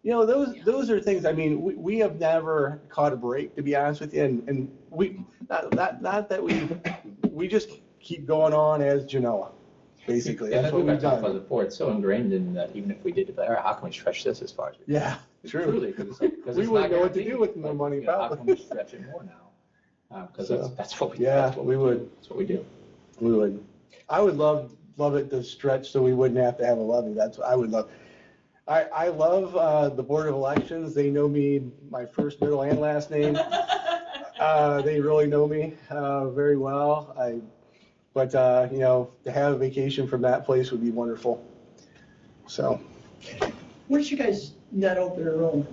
You know, those are things. I mean, we have never caught a break, to be honest with you, and we not that we just keep going on as Genoa. Basically, Yeah, that's what we've done. Before, it's so ingrained in that even if we did, how can we stretch this as far as we can? Yeah, true. Truly, because We wouldn't know what to do with more money, How can probably. we stretch it more now? Because So, that's what we. yeah, that's what we would. That's what we do. We would. I would love it to stretch so we wouldn't have to have a levy. That's what I would love. I love the Board of Elections. They know me, my first, middle, and last name. They really know me very well. But you know, to have a vacation from that place would be wonderful. So. Where's you guys net open enrollment?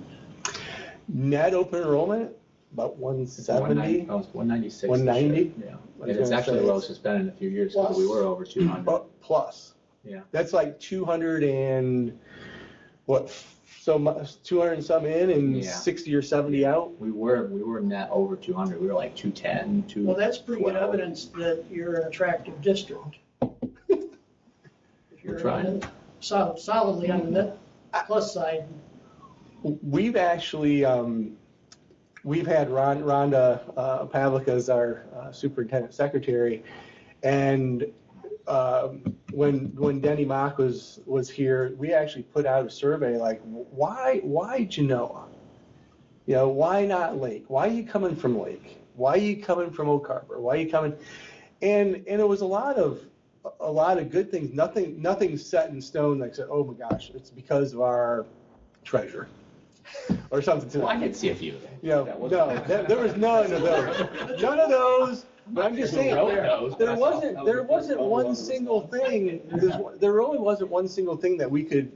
Net open enrollment, about 170. Oh, it's 196. 190? Yeah. I was And it's gonna actually say the lowest it's been in a few years because we were over 200. Plus. Yeah. That's like 200 and what? So much, 200 and some in and Yeah. 60 or 70 out. We were net over 200. We were like 210, 212. Well, that's pretty good evidence that you're an attractive district. If you're trying. solidly on the net plus side. We've actually, we've had Rhonda Pavlik as our superintendent secretary, and when Denny Mock was here, we actually put out a survey like, why Genoa? You know, why not Lake? Why are you coming from Lake? Why are you coming from Oak Harbor? Why are you coming? And it was a lot of good things. Nothing set in stone like said, oh my gosh, it's because of our treasurer or something. To Well, that. I could see a few of them. You know, there was none of those. None of those. But I'm just saying, there wasn't one single thing. There really wasn't one single thing that we could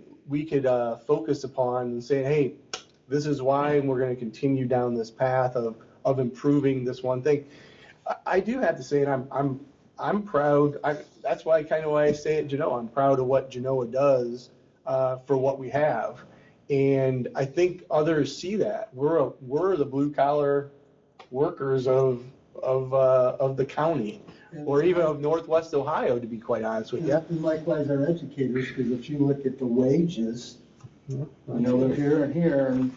focus upon and say, hey, this is why we're going to continue down this path of improving this one thing. I do have to say, and I'm proud. That's why I say at Genoa, I'm proud of what Genoa does for what we have, and I think others see that we're the blue collar workers of the county, or even of Northwest Ohio, to be quite honest with you. And likewise, our educators, because if you look at the wages, you know, they're here and here, and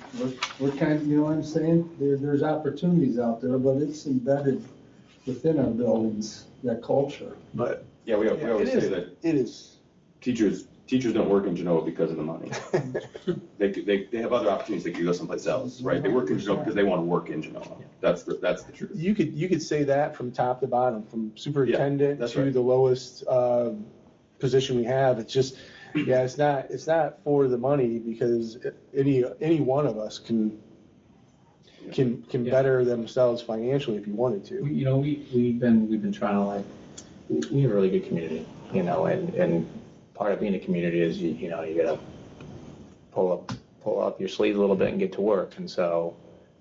we're kind of, you know what I'm saying? There's opportunities out there, but it's embedded within our buildings, that culture. But Yeah, we always say that it is. teachers don't work in Genoa because of the money. They have other opportunities. They could go someplace else, right? They work in Genoa because they want to work in Genoa. That's the truth. You could say that from top to bottom, from superintendent that's to right. the lowest position we have. It's just, yeah, it's not for the money, because any one of us can better themselves financially if you wanted to. You know, we've been trying to, like, we have a really good community, you know, and part of being a community is you know, you gotta pull up your sleeves a little bit and get to work. And so,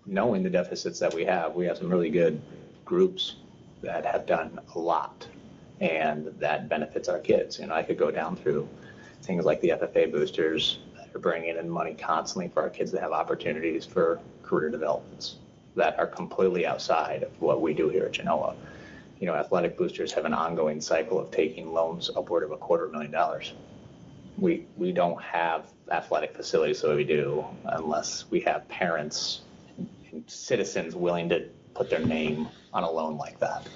knowing the deficits that we have some really good groups that have done a lot, and that benefits our kids. You know, I could go down through things like the FFA boosters that are bringing in money constantly for our kids to have opportunities for career developments that are completely outside of what we do here at Genoa. You know, athletic boosters have an ongoing cycle of taking loans upward of $250,000. We don't have athletic facilities, so we do, unless we have parents and citizens willing to put their name on a loan like that.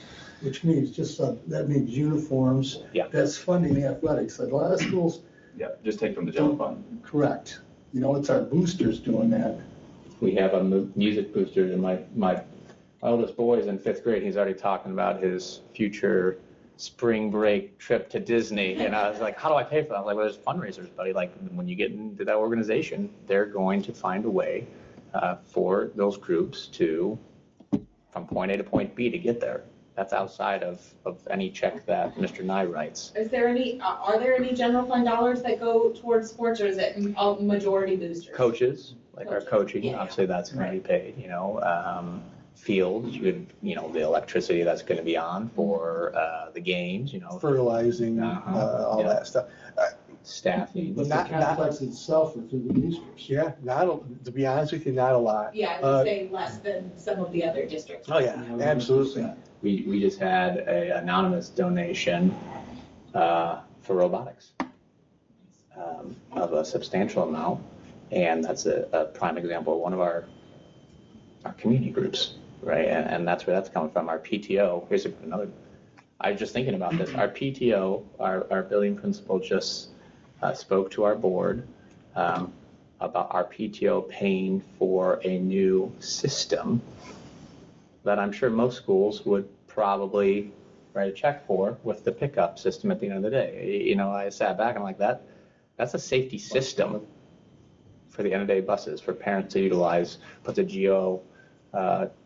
Which means that means uniforms. Yeah. That's funding athletics. Like a lot of schools, Yeah, just take from the general fund. correct. You know, it's our boosters doing that. We have a music booster, and my oldest boy is in 5th grade. He's already talking about his future spring break trip to Disney. And I was like, how do I pay for that? I was like, well, there's fundraisers, buddy. Like, when you get into that organization, they're going to find a way for those groups to, from point A to point B, to get there. That's outside of any check that Mr. Nye writes. Are there any general fund dollars that go towards sports, or is it a majority boosters? Coaches, like our coaching, Yeah. obviously that's going to be paid, you know. Fields, the electricity that's going to be on for the games, you know. Fertilizing, all that stuff. Staffing. But the complex itself are through the boosters. Yeah, to be honest with you, not a lot. Yeah, I would say less than some of the other districts. Oh, yeah, absolutely. We just had an anonymous donation for robotics of a substantial amount, and that's a prime example of one of our community groups, right? And that's where that's coming from. Our PTO, here's another, I was just thinking about this. Our PTO, our building principal just spoke to our board about our PTO paying for a new system that I'm sure most schools would probably write a check for, with the pickup system at the end of the day. You know, I sat back and I'm like, that's a safety system for the end of day buses, for parents to utilize, put the geo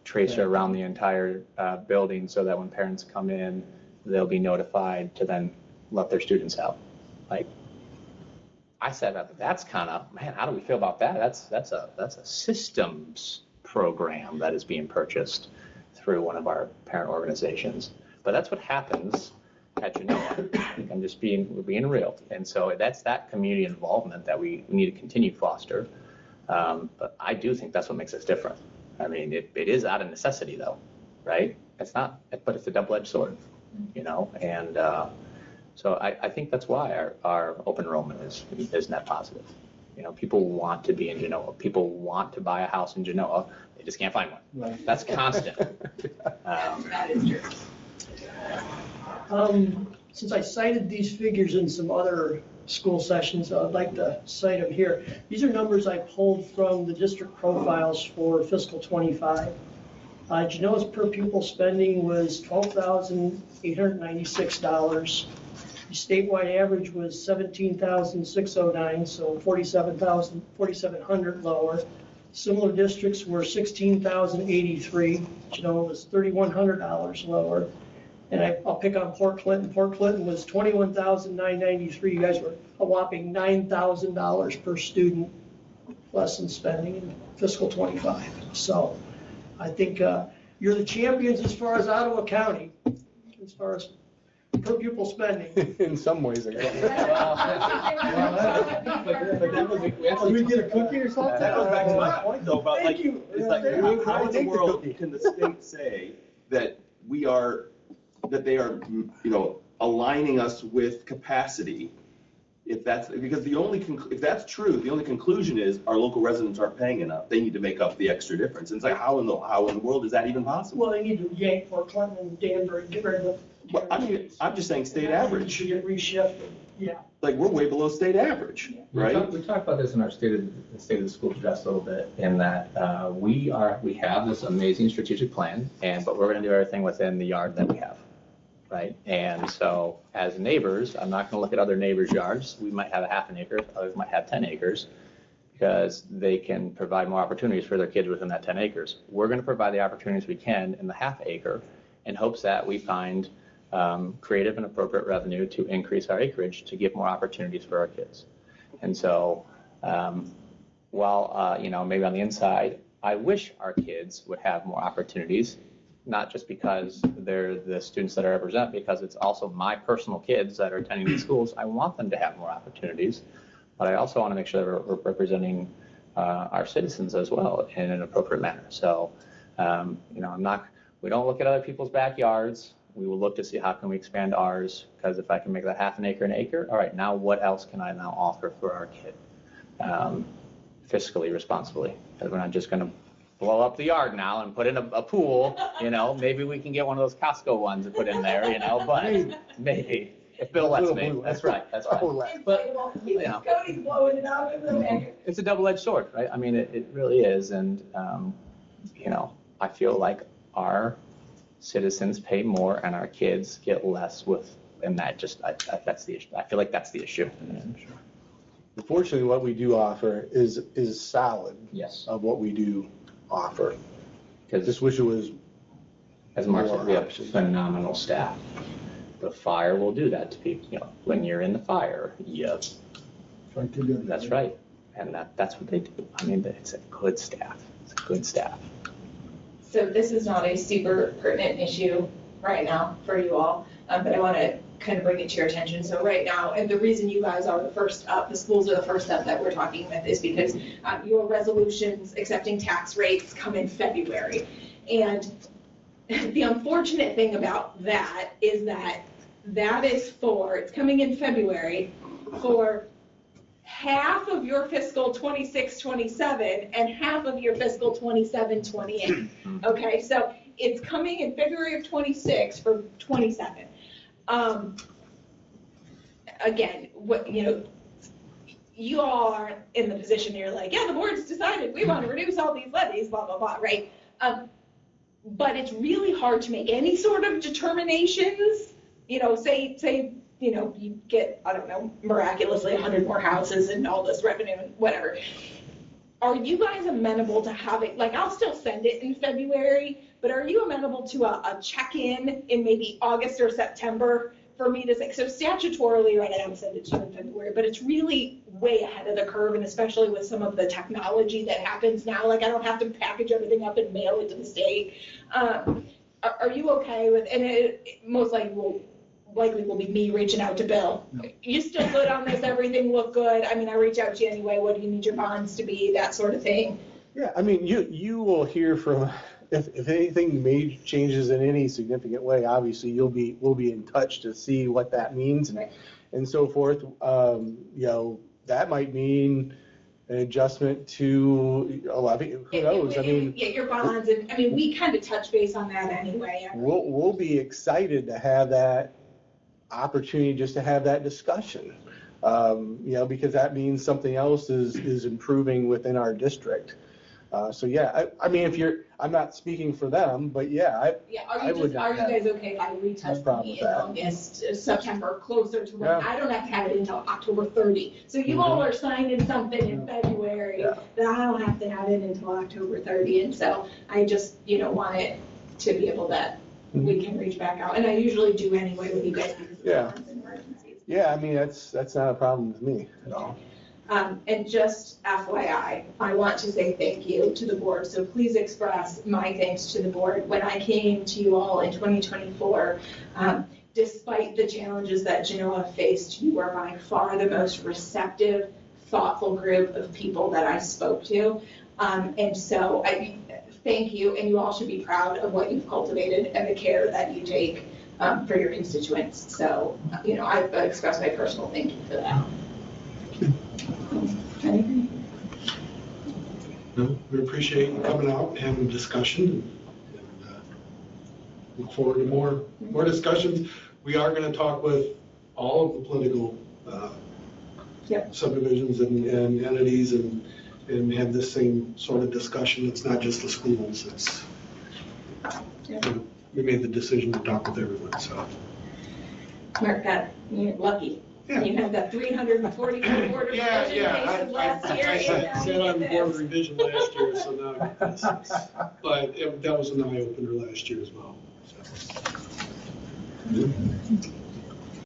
tracer around the entire building, so that when parents come in, they'll be notified to then let their students out. Like, I said, that's kind of, man, how do we feel about that? That's a systems program that is being purchased through one of our parent organizations. But that's what happens at Genoa. We're being real. And so that's that community involvement that we need to continue to foster. But I do think that's what makes us different. I mean, it is out of necessity, though, right? It's not, but it's a double-edged sword, you know? And so I think that's why our open enrollment is net positive. People want to be in Genoa. People want to buy a house in Genoa. They just can't find one. Right. That's constant. That is true. Since I cited these figures in some other school sessions, I'd like to cite them here. These are numbers I pulled from the district profiles for fiscal '25. Genoa's per pupil spending was $12,896. The statewide average was $17,609, so $4,700 lower. Similar districts were $16,083. Genoa was $3,100 lower. And I'll pick on Port Clinton. Port Clinton was $21,993. You guys were a whopping $9,000 per student less in spending in fiscal '25. So I think you're the champions as far as Ottawa County, as far as per pupil spending. In some ways, I guess. Can we get a cookie or something? That goes back to my point though, about Thank like, you. it's like, how in the world can the state say that that they are, aligning us with capacity? If that's, because if that's true, the only conclusion is our local residents aren't paying enough. They need to make up the extra difference. And it's like, how in the world is that even possible? Well, they need to yank Port Clinton and Danbury, get rid of Well, I mean, I'm just saying state average. Should get reshifted, yeah. Like, we're way below state average, right? We talked about this in our state of the school address a little bit, in that we have this amazing strategic plan, but we're going to do everything within the yard that we have, right? And so as neighbors, I'm not going to look at other neighbors' yards. We might have a half an acre, others might have 10 acres, because they can provide more opportunities for their kids within that 10 acres. We're going to provide the opportunities we can in the half acre in hopes that we find creative and appropriate revenue to increase our acreage to give more opportunities for our kids. And so while, maybe on the inside, I wish our kids would have more opportunities, not just because they're the students that I represent, because it's also my personal kids that are attending these schools. I want them to have more opportunities, but I also want to make sure that we're representing our citizens as well in an appropriate manner. So, we don't look at other people's backyards. We will look to see how can we expand ours, because if I can make that half an acre, all right, now what else can I now offer for our kid fiscally responsibly? Because we're not just going to blow up the yard now and put in a pool, maybe we can get one of those Costco ones and put in there, but maybe. If Bill lets me, that's right. But, Cody's blowing it out of the it's a double-edged sword, right? I mean, it really is. And, I feel like our citizens pay more and our kids get less and that's the issue. I feel like that's the issue. Unfortunately, what we do offer is solid. Yes. Of what we do offer. Because Just wish it was. As Mark said, more we have options. phenomenal staff. The fire will do that to people. When you're in the fire, that's right. And that's what they do. I mean, it's a good staff. It's a good staff. So this is not a super pertinent issue right now for you all, but I want to kind of bring it to your attention. So right now, and the reason you guys are the first up, the schools are the first up that we're talking with, is because your resolutions accepting tax rates come in February. And the unfortunate thing about that is that it's coming in February for half of your fiscal 26-27 and half of your fiscal 27-28. Okay, so it's coming in February of 26 for 27. Again, you all are in the position you're like, yeah, the board's decided we want to reduce all these levies, blah, blah, blah, right? But it's really hard to make any sort of determinations, say, you get, I don't know, miraculously 100 more houses and all this revenue and whatever. Are you guys amenable to having, I'll still send it in February, but are you amenable to a check-in in maybe August or September for me to say, so statutorily, right, I don't send it to you in February, but it's really way ahead of the curve, and especially with some of the technology that happens now, I don't have to package everything up and mail it to the state. Are you okay with, and it most likely will be me reaching out to Bill. No. You still good on this? Everything look good? I mean, I reach out to you anyway. What do you need your bonds to be? That sort of thing. Yeah, I mean, you will hear from, if anything changes in any significant way, obviously we'll be in touch to see what that means and so forth. That might mean an adjustment to a levy, who knows? I mean, Yeah, your bonds, and, I mean, we kind of touch base on that anyway. we'll be excited to have that opportunity, just to have that discussion. Because that means something else is improving within our district. So yeah, I mean, I'm not speaking for them, but yeah, Yeah, I would not are you have guys okay if I retouch no problem me with in that. August, September, closer to when, Yeah. I don't have to have it until October 30. So you all are signing something in February Yeah. that I don't have to have it until October 30. And so I just, want it to be able that we can reach back out. And I usually do anyway with you guys because of Yeah. bonds and emergencies. Yeah, I mean, that's not a problem with me at all. And just FYI, I want to say thank you to the board. So please express my thanks to the board. When I came to you all in 2024, despite the challenges that Genoa faced, you were by far the most receptive, thoughtful group of people that I spoke to. And so I thank you, and you all should be proud of what you've cultivated and the care that you take for your constituents. So, I express my personal thank you for that. Anything? No, we appreciate you coming out and having a discussion, and look forward to more discussions. We are going to talk with all of the political subdivisions and entities and have this same sort of discussion. It's not just the schools, it's, we made the decision to talk with everyone, so. Mark, you're lucky. Yeah. You had that 344 board of revision cases last year. I and sat now on the you board of get revision last year, so now I get this. But that was an eye opener last year as well. So.